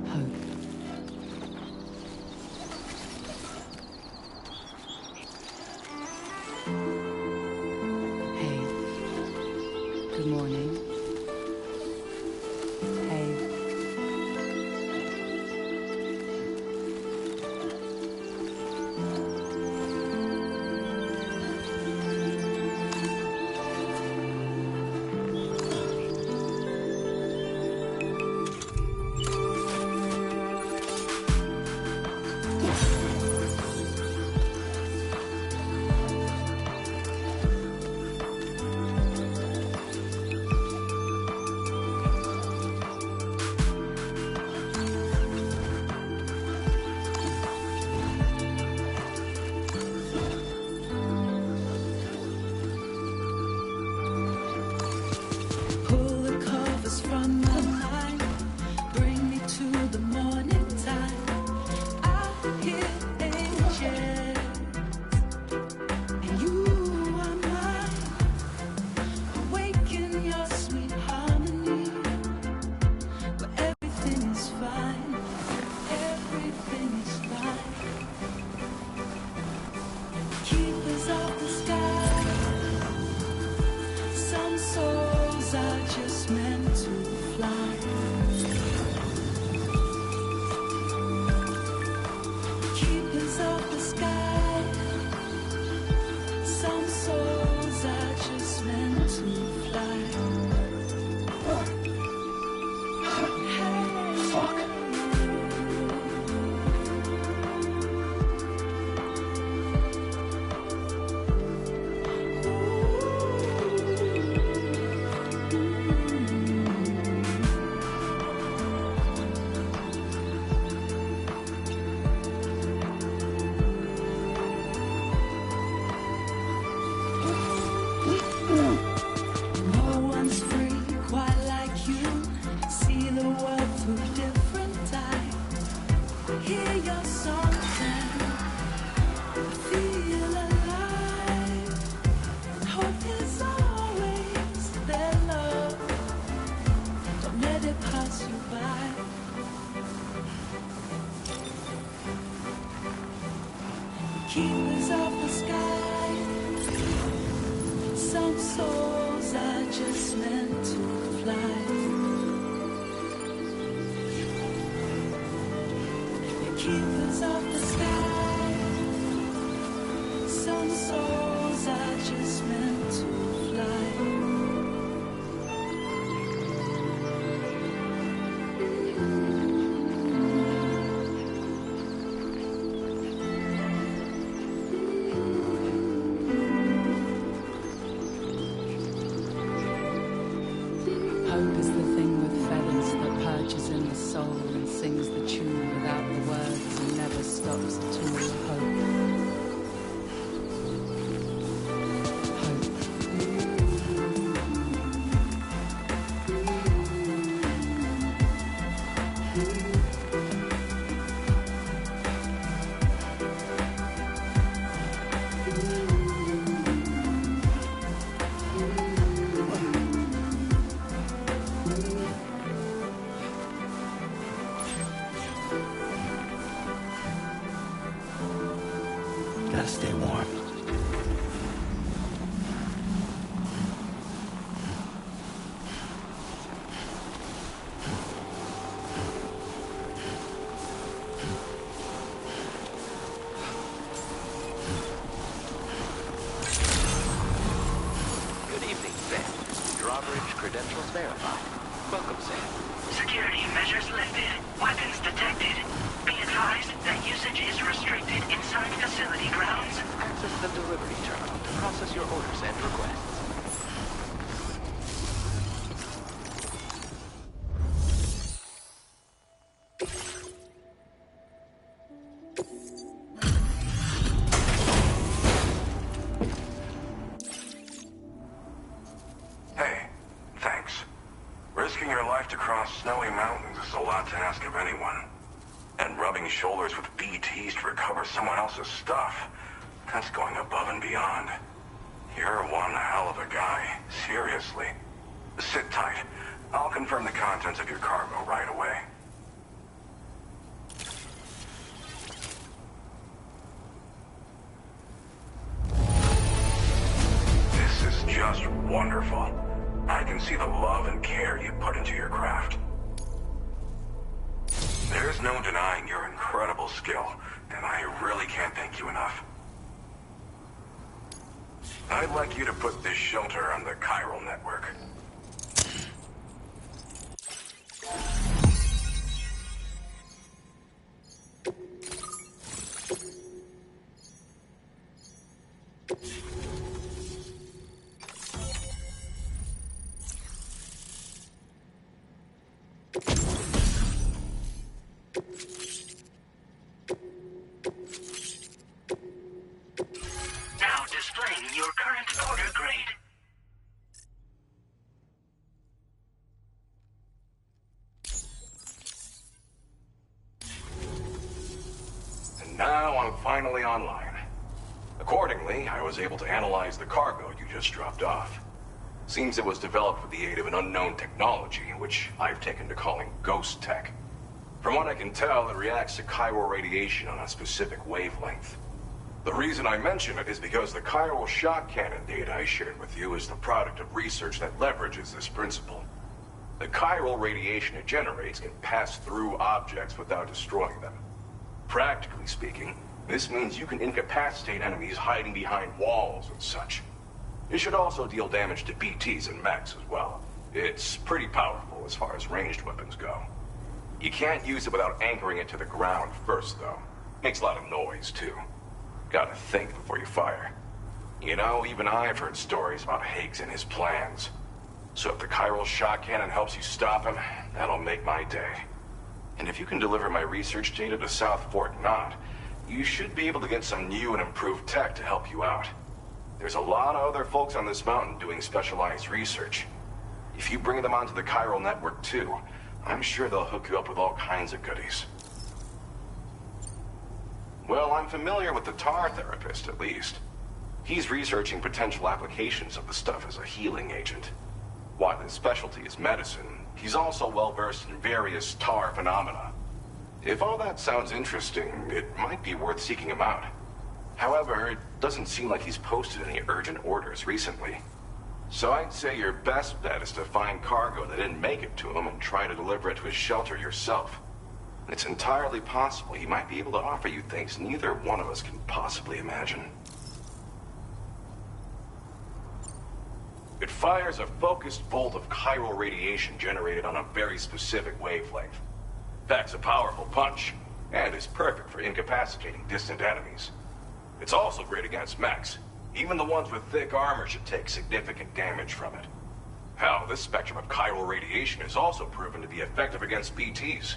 Hope. Hey. Good morning. Hey. Keepers of the sky. Some souls are just meant to fly. Keepers of the sky. Some souls are just meant to fly. Hope is the thing with feathers that perches in the soul and sings the tune without the words and never stops at all. Hope. Gotta stay warm. Good evening, Sam. Drawbridge credentials verified. Welcome, Sam. Security measures lifted. Weapons detected. Be advised that usage is restricted inside facility grounds. Access the delivery terminal to process your orders and requests. Hey, thanks. Risking your life to cross snowy mountains is a lot to ask of anyone. And rubbing shoulders with BTs to recover someone else's stuff, that's going above and beyond. You're one hell of a guy. Seriously. Sit tight. I'll confirm the contents of your cargo right away. This is just wonderful. I can see the love and care you put into your craft. There's no denying your incredible skill, and I really can't thank you enough. I'd like you to put this shelter on the chiral network. Now displaying your current order grade. And now I'm finally online. Accordingly, I was able to analyze the cargo you just dropped off. Seems it was developed with the aid of an unknown technology, which I've taken to calling ghost tech. From what I can tell, it reacts to chiral radiation on a specific wavelength. The reason I mention it is because the chiral shock cannon data I shared with you is the product of research that leverages this principle. The chiral radiation it generates can pass through objects without destroying them. Practically speaking, this means you can incapacitate enemies hiding behind walls and such. It should also deal damage to BTs and mechs as well. It's pretty powerful as far as ranged weapons go. You can't use it without anchoring it to the ground first, though. Makes a lot of noise, too. Gotta think before you fire. You know, even I've heard stories about Higgs and his plans. So if the chiral shock cannon helps you stop him, that'll make my day. And if you can deliver my research data to South Fort Knot, you should be able to get some new and improved tech to help you out. There's a lot of other folks on this mountain doing specialized research. If you bring them onto the chiral network too, I'm sure they'll hook you up with all kinds of goodies. Well, I'm familiar with the tar therapist, at least. He's researching potential applications of the stuff as a healing agent. While his specialty is medicine, he's also well-versed in various tar phenomena. If all that sounds interesting, it might be worth seeking him out. However, it doesn't seem like he's posted any urgent orders recently. So I'd say your best bet is to find cargo that didn't make it to him and try to deliver it to his shelter yourself. It's entirely possible he might be able to offer you things neither one of us can possibly imagine. It fires a focused bolt of chiral radiation generated on a very specific wavelength. Packs a powerful punch, and is perfect for incapacitating distant enemies. It's also great against mechs. Even the ones with thick armor should take significant damage from it. Hell, this spectrum of chiral radiation is also proven to be effective against BTs.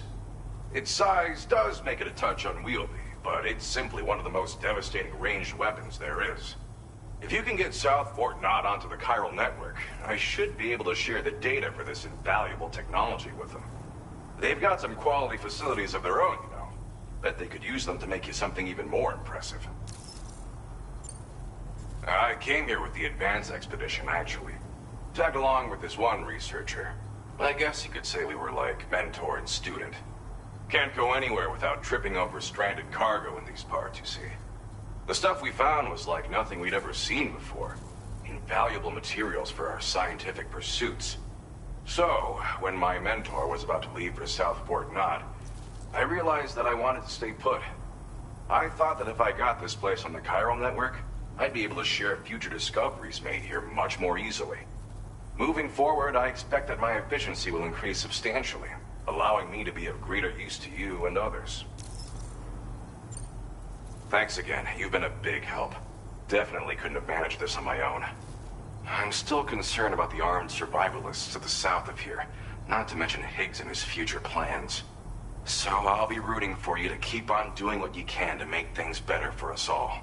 Its size does make it a touch unwieldy, but it's simply one of the most devastating ranged weapons there is. If you can get South Fort Knot onto the chiral network, I should be able to share the data for this invaluable technology with them. They've got some quality facilities of their own, you know. Bet they could use them to make you something even more impressive. I came here with the advance expedition, actually. Tagged along with this one researcher. I guess you could say we were like mentor and student. Can't go anywhere without tripping over stranded cargo in these parts, you see. The stuff we found was like nothing we'd ever seen before. Invaluable materials for our scientific pursuits. So, when my mentor was about to leave for South Fort Knot, I realized that I wanted to stay put. I thought that if I got this place on the chiral network, I'd be able to share future discoveries made here much more easily. Moving forward, I expect that my efficiency will increase substantially, allowing me to be of greater use to you and others. Thanks again. You've been a big help. Definitely couldn't have managed this on my own. I'm still concerned about the armed survivalists to the south of here, not to mention Higgs and his future plans. So I'll be rooting for you to keep on doing what you can to make things better for us all.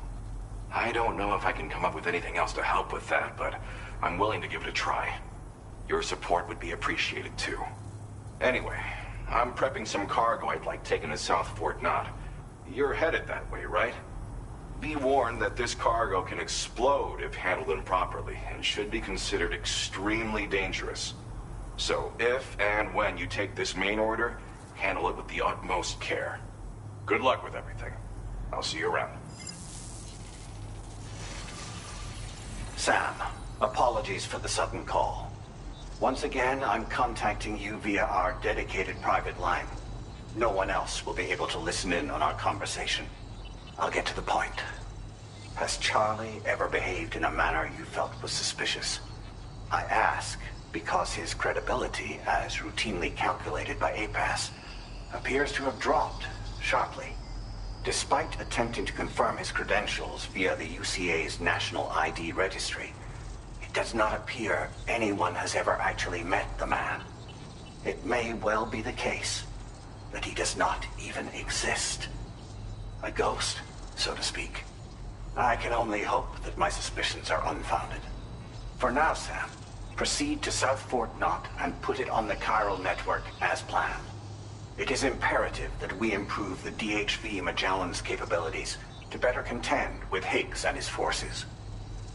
I don't know if I can come up with anything else to help with that, but I'm willing to give it a try. Your support would be appreciated too. Anyway, I'm prepping some cargo I'd like taken to South Fort Knot. You're headed that way, right? Be warned that this cargo can explode if handled improperly, and should be considered extremely dangerous. So if and when you take this main order, handle it with the utmost care. Good luck with everything. I'll see you around. Sam, apologies for the sudden call. Once again, I'm contacting you via our dedicated private line. No one else will be able to listen in on our conversation. I'll get to the point. Has Charlie ever behaved in a manner you felt was suspicious? I ask because his credibility, as routinely calculated by APAS, appears to have dropped sharply. Despite attempting to confirm his credentials via the UCA's National ID Registry, it does not appear anyone has ever actually met the man. It may well be the case that he does not even exist. A ghost, so to speak. I can only hope that my suspicions are unfounded. For now, Sam, proceed to South Fort Knot and put it on the chiral network as planned. It is imperative that we improve the DHV Magellan's capabilities to better contend with Higgs and his forces.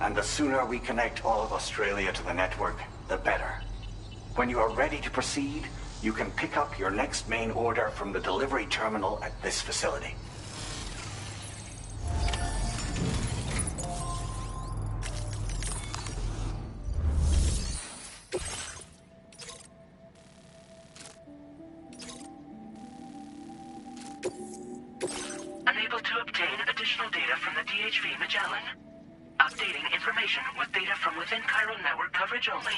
And the sooner we connect all of Australia to the network, the better. When you are ready to proceed, you can pick up your next main order from the delivery terminal at this facility. Unable to obtain additional data from the DHV Magellan. Updating information with data from within chiral network coverage only.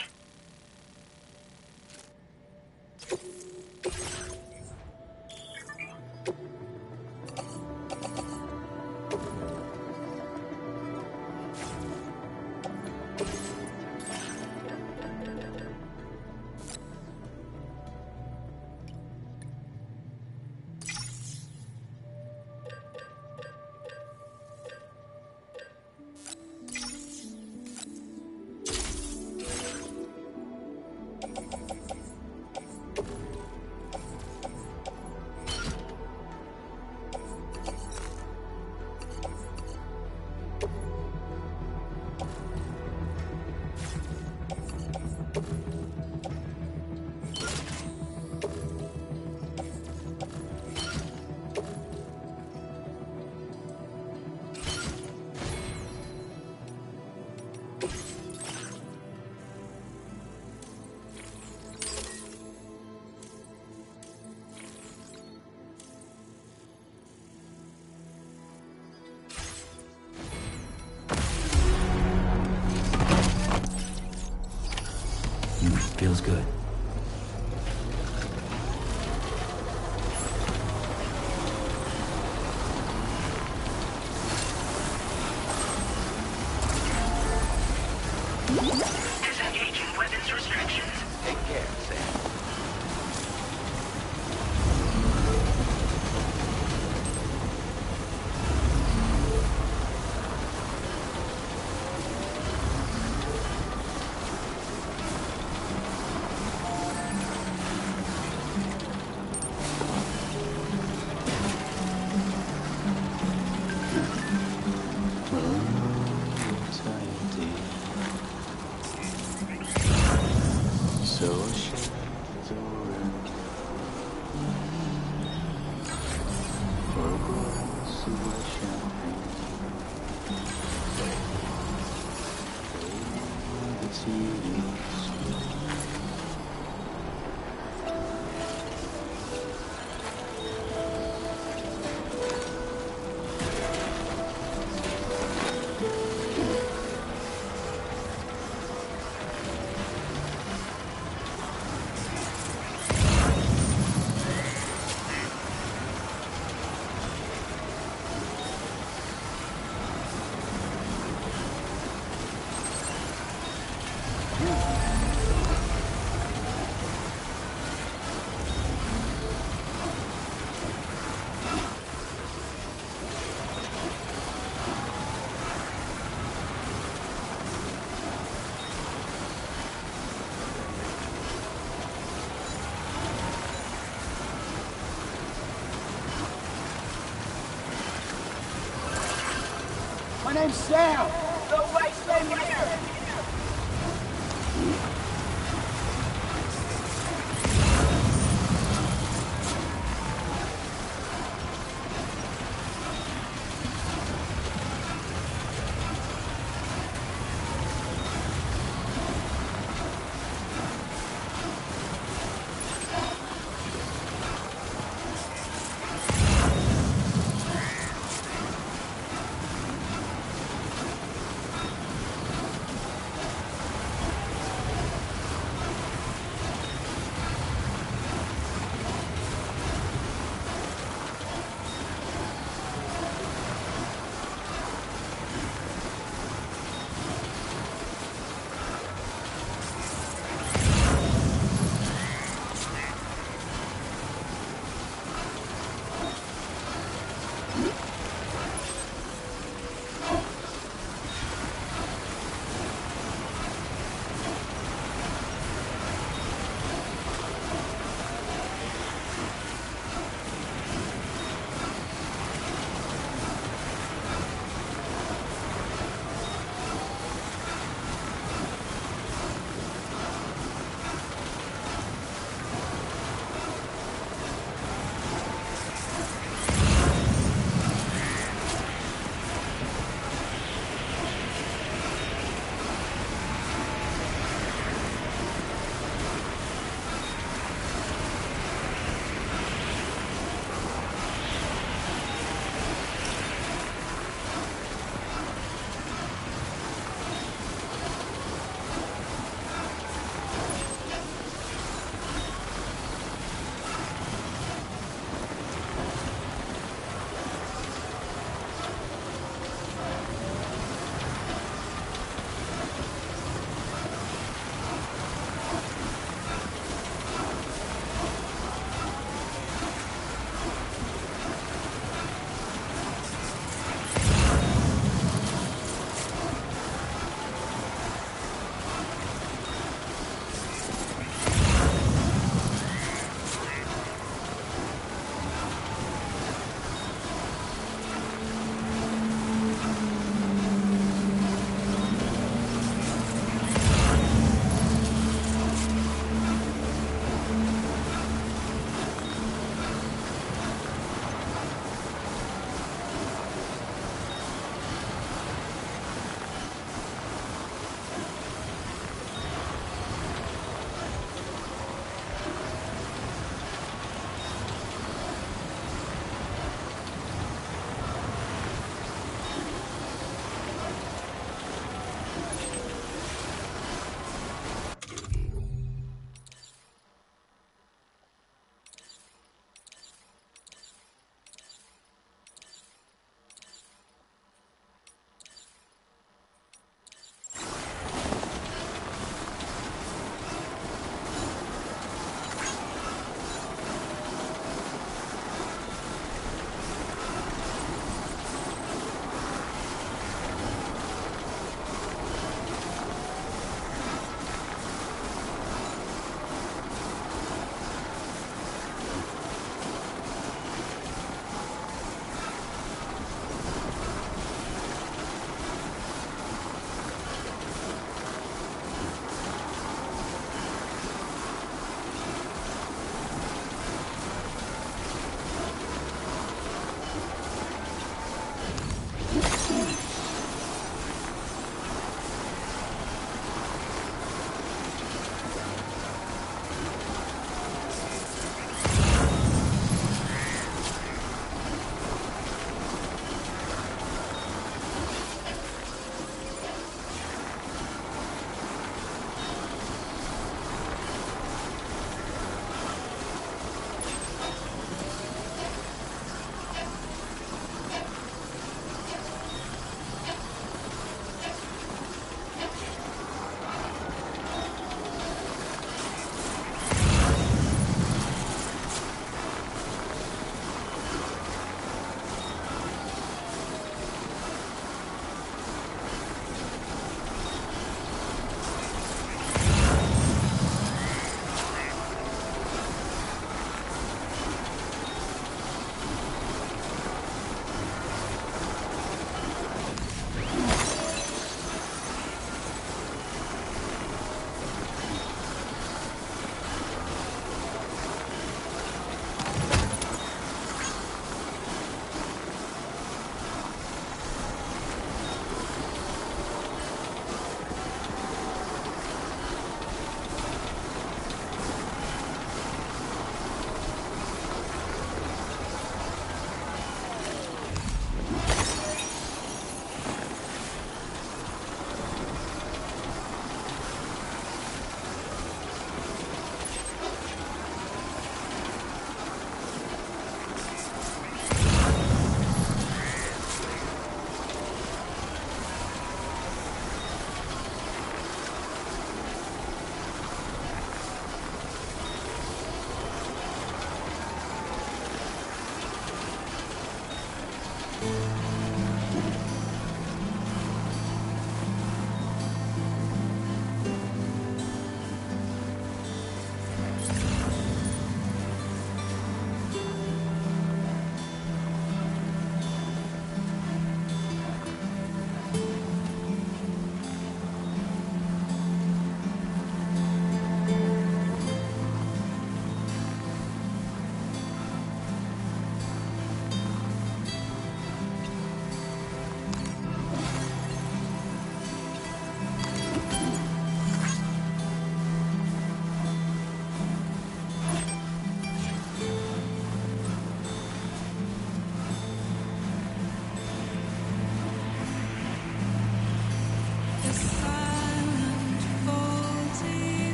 Feels good. Disengaging weapons restrictions. Take care, Sam. Ooh. Where's Sam? No way, stay here!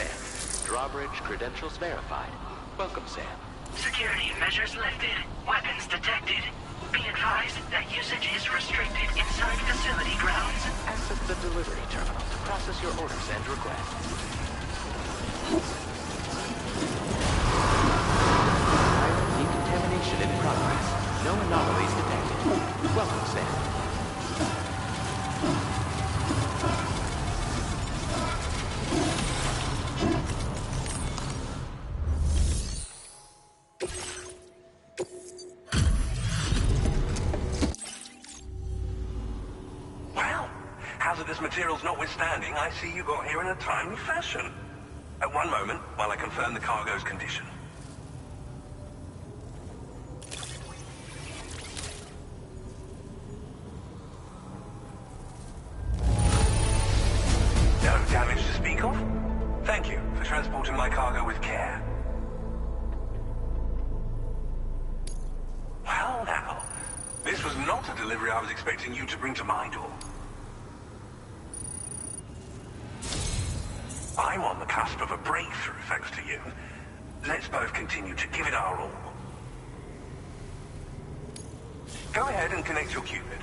Sam. Drawbridge credentials verified. Welcome, Sam. Security measures lifted. Weapons detected. Be advised that usage is restricted inside facility grounds. Access the delivery terminal to process your orders and requests. Decontamination in progress. No anomalies detected. Welcome, Sam. Well, hazardous materials notwithstanding, I see you got here in a timely fashion. At one moment, while I confirm the cargo's condition. No damage to speak of? Thank you for transporting my cargo with care. Well now, this was not a delivery I was expecting you to bring to my door. I'm on the cusp of a breakthrough thanks to you. Let's both continue to give it our all. Go ahead and connect your Cupid.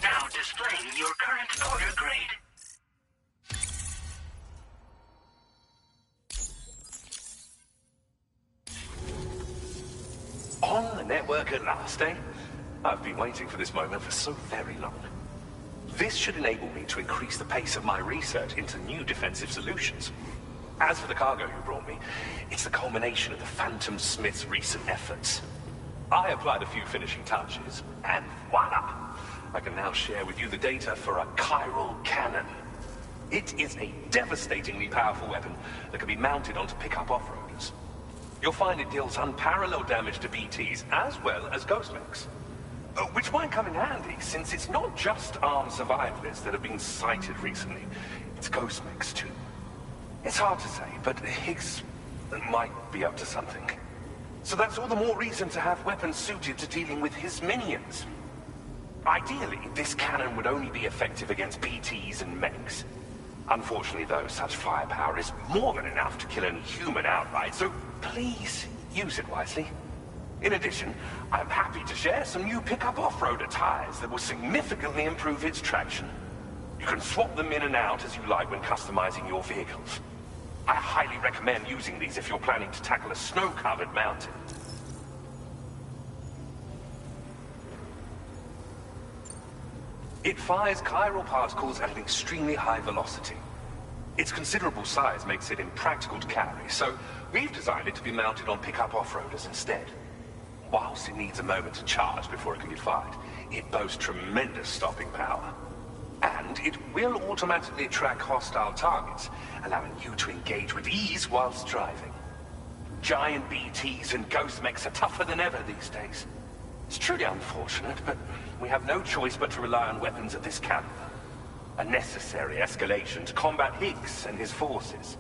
Now displaying your current order grade. On the network at last, eh? I've been waiting for this moment for so very long. This should enable me to increase the pace of my research into new defensive solutions. As for the cargo you brought me, it's the culmination of the Phantom Smith's recent efforts. I applied a few finishing touches, and voila! I can now share with you the data for a chiral cannon. It is a devastatingly powerful weapon that can be mounted onto pickup off-roaders. You'll find it deals unparalleled damage to BTs as well as ghost mechs. Which might come in handy, since it's not just armed survivalists that have been sighted recently. It's ghost mechs too. It's hard to say, but Higgs might be up to something. So that's all the more reason to have weapons suited to dealing with his minions. Ideally, this cannon would only be effective against BTs and mechs. Unfortunately, though, such firepower is more than enough to kill any human outright, so please use it wisely. In addition, I'm happy to share some new pickup off-roader tires that will significantly improve its traction. You can swap them in and out as you like when customizing your vehicles. I highly recommend using these if you're planning to tackle a snow-covered mountain. It fires chiral particles at an extremely high velocity. Its considerable size makes it impractical to carry, so we've designed it to be mounted on pickup off-roaders instead. Whilst it needs a moment to charge before it can be fired, it boasts tremendous stopping power. And it will automatically track hostile targets, allowing you to engage with ease whilst driving. Giant BTs and ghost mechs are tougher than ever these days. It's truly unfortunate, but we have no choice but to rely on weapons of this caliber. A necessary escalation to combat Higgs and his forces.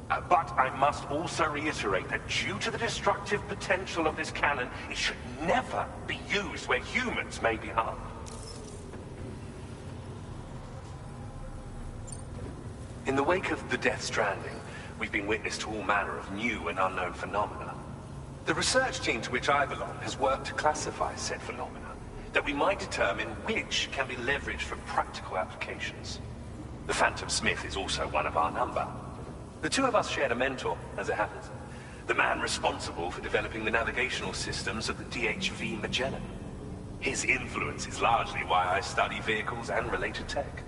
But I must also reiterate that due to the destructive potential of this cannon, it should never be used where humans may be harmed. In the wake of the Death Stranding, we've been witness to all manner of new and unknown phenomena. The research team to which I belong has worked to classify said phenomena, that we might determine which can be leveraged for practical applications. The Phantom Smith is also one of our number. The two of us shared a mentor, as it happens. the man responsible for developing the navigational systems of the DHV Magellan. His influence is largely why I study vehicles and related tech.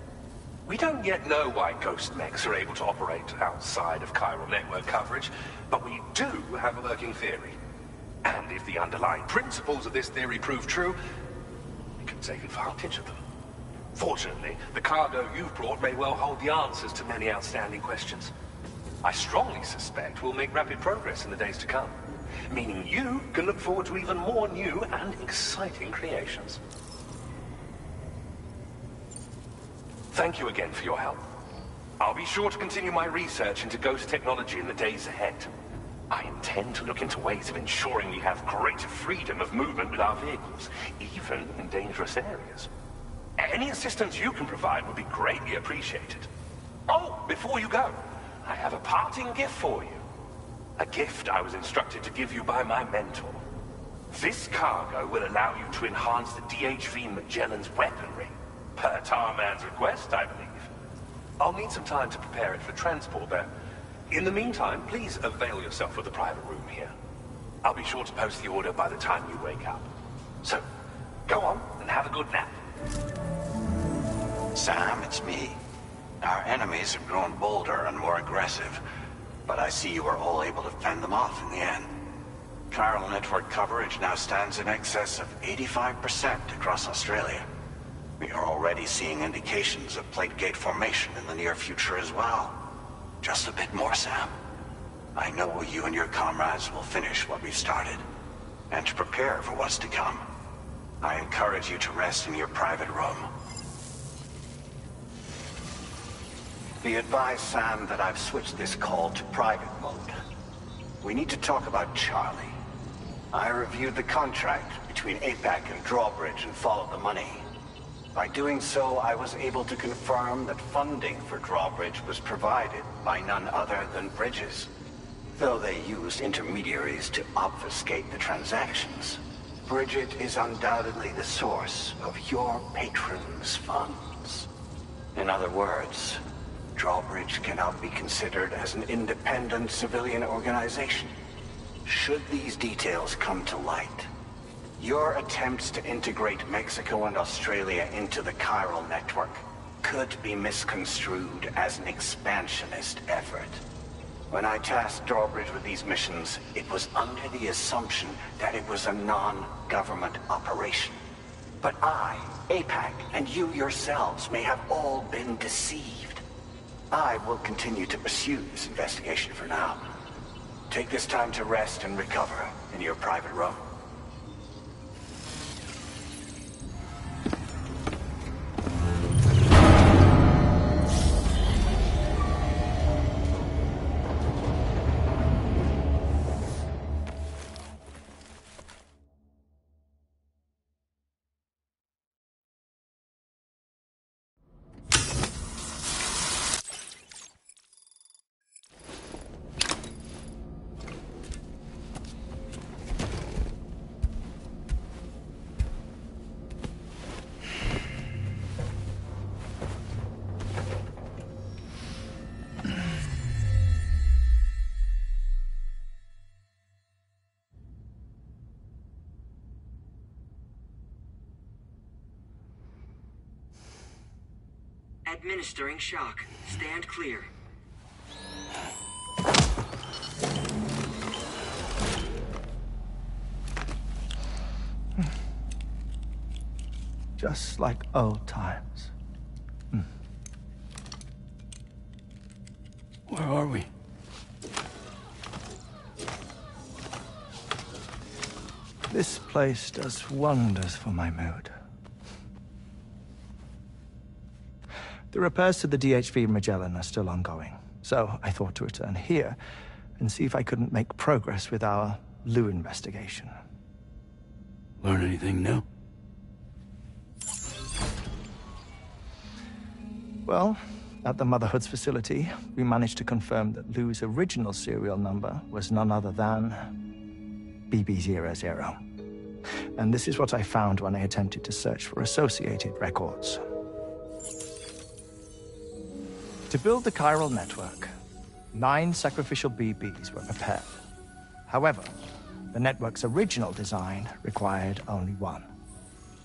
We don't yet know why ghost mechs are able to operate outside of chiral network coverage, but we do have a working theory. And if the underlying principles of this theory prove true, we can take advantage of them. Fortunately, the cargo you've brought may well hold the answers to many outstanding questions. I strongly suspect we'll make rapid progress in the days to come, meaning you can look forward to even more new and exciting creations. Thank you again for your help. I'll be sure to continue my research into ghost technology in the days ahead. I intend to look into ways of ensuring we have greater freedom of movement with our vehicles, even in dangerous areas. Any assistance you can provide would be greatly appreciated. Oh, before you go, I have a parting gift for you. A gift I was instructed to give you by my mentor. This cargo will allow you to enhance the DHV Magellan's weaponry. Per Tarman's request, I believe. I'll need some time to prepare it for transport, though. In the meantime, please avail yourself of the private room here. I'll be sure to post the order by the time you wake up. So, go on and have a good nap. Sam, it's me. Our enemies have grown bolder and more aggressive, but I see you were all able to fend them off in the end. Chiral network coverage now stands in excess of 85% across Australia. We are already seeing indications of plate gate formation in the near future as well. Just a bit more, Sam. I know you and your comrades will finish what we've started, and to prepare for what's to come. I encourage you to rest in your private room. Be advised, Sam, that I've switched this call to private mode. We need to talk about Charlie. I reviewed the contract between APAC and Drawbridge and followed the money. By doing so, I was able to confirm that funding for Drawbridge was provided by none other than Bridges, though they used intermediaries to obfuscate the transactions. Bridget is undoubtedly the source of your patron's funds. In other words, Drawbridge cannot be considered as an independent civilian organization. Should these details come to light, your attempts to integrate Mexico and Australia into the chiral network could be misconstrued as an expansionist effort. When I tasked Drawbridge with these missions, it was under the assumption that it was a non-government operation. But I, APAC, and you yourselves may have all been deceived. I will continue to pursue this investigation for now. Take this time to rest and recover in your private room. Administering shock. Stand clear. Just like old times. Where are we? This place does wonders for my mood. The repairs to the DHV Magellan are still ongoing, so I thought to return here and see if I couldn't make progress with our Lou investigation. Learn anything new? Well, at the Motherhood's facility, we managed to confirm that Lou's original serial number was none other than BB00. And this is what I found when I attempted to search for associated records. To build the chiral network, 9 sacrificial BBs were prepared. However, the network's original design required only one.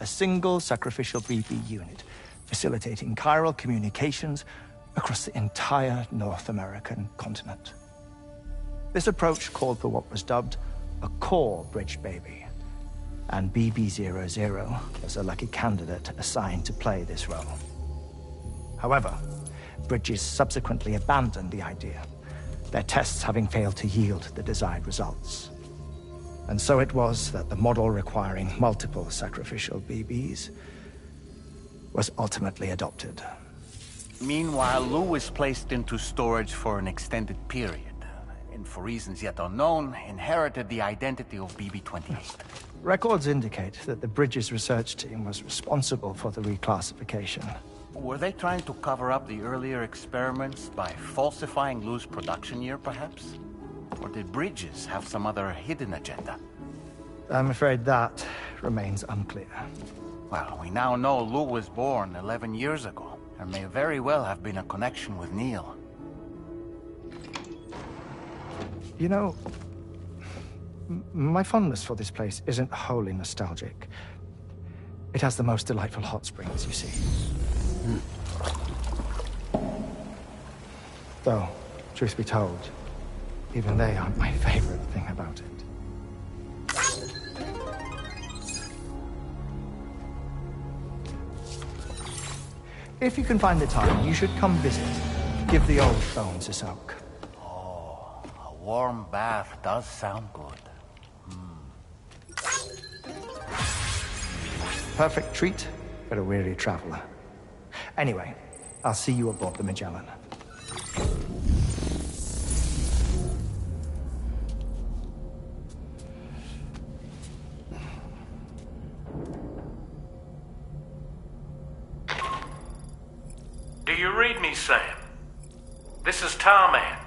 A single sacrificial BB unit, facilitating chiral communications across the entire North American continent. This approach called for what was dubbed a core bridge baby, and BB-00 was a lucky candidate assigned to play this role. However, Bridges subsequently abandoned the idea, their tests having failed to yield the desired results. And so it was that the model requiring multiple sacrificial BBs was ultimately adopted. Meanwhile, Lou was placed into storage for an extended period, and for reasons yet unknown, inherited the identity of BB-28. Records indicate that the Bridges research team was responsible for the reclassification. Were they trying to cover up the earlier experiments by falsifying Lou's production year, perhaps? Or did Bridges have some other hidden agenda? I'm afraid that remains unclear. Well, we now know Lou was born 11 years ago. There may very well have been a connection with Neil. You know, my fondness for this place isn't wholly nostalgic. It has the most delightful hot springs, you see. Though, truth be told, even they aren't my favorite thing about it. If you can find the time, you should come visit. Give the old bones a soak. Oh, a warm bath does sound good. Perfect treat for a weary traveler. Anyway, I'll see you aboard the Magellan. Do you read me, Sam? This is Tarman.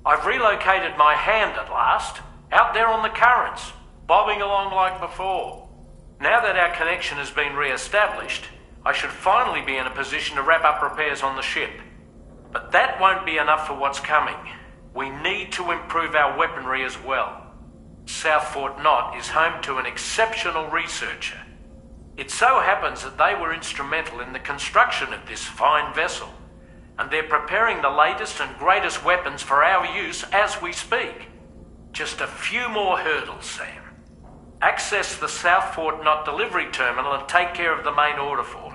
I've relocated my hand at last, out there on the currents, bobbing along like before. Now that our connection has been re-established, I should finally be in a position to wrap up repairs on the ship. But that won't be enough for what's coming. We need to improve our weaponry as well. South Fort Knott is home to an exceptional researcher. It so happens that they were instrumental in the construction of this fine vessel, and they're preparing the latest and greatest weapons for our use as we speak. Just a few more hurdles, Sam. Access the South Fort Knott delivery terminal and take care of the main order for me.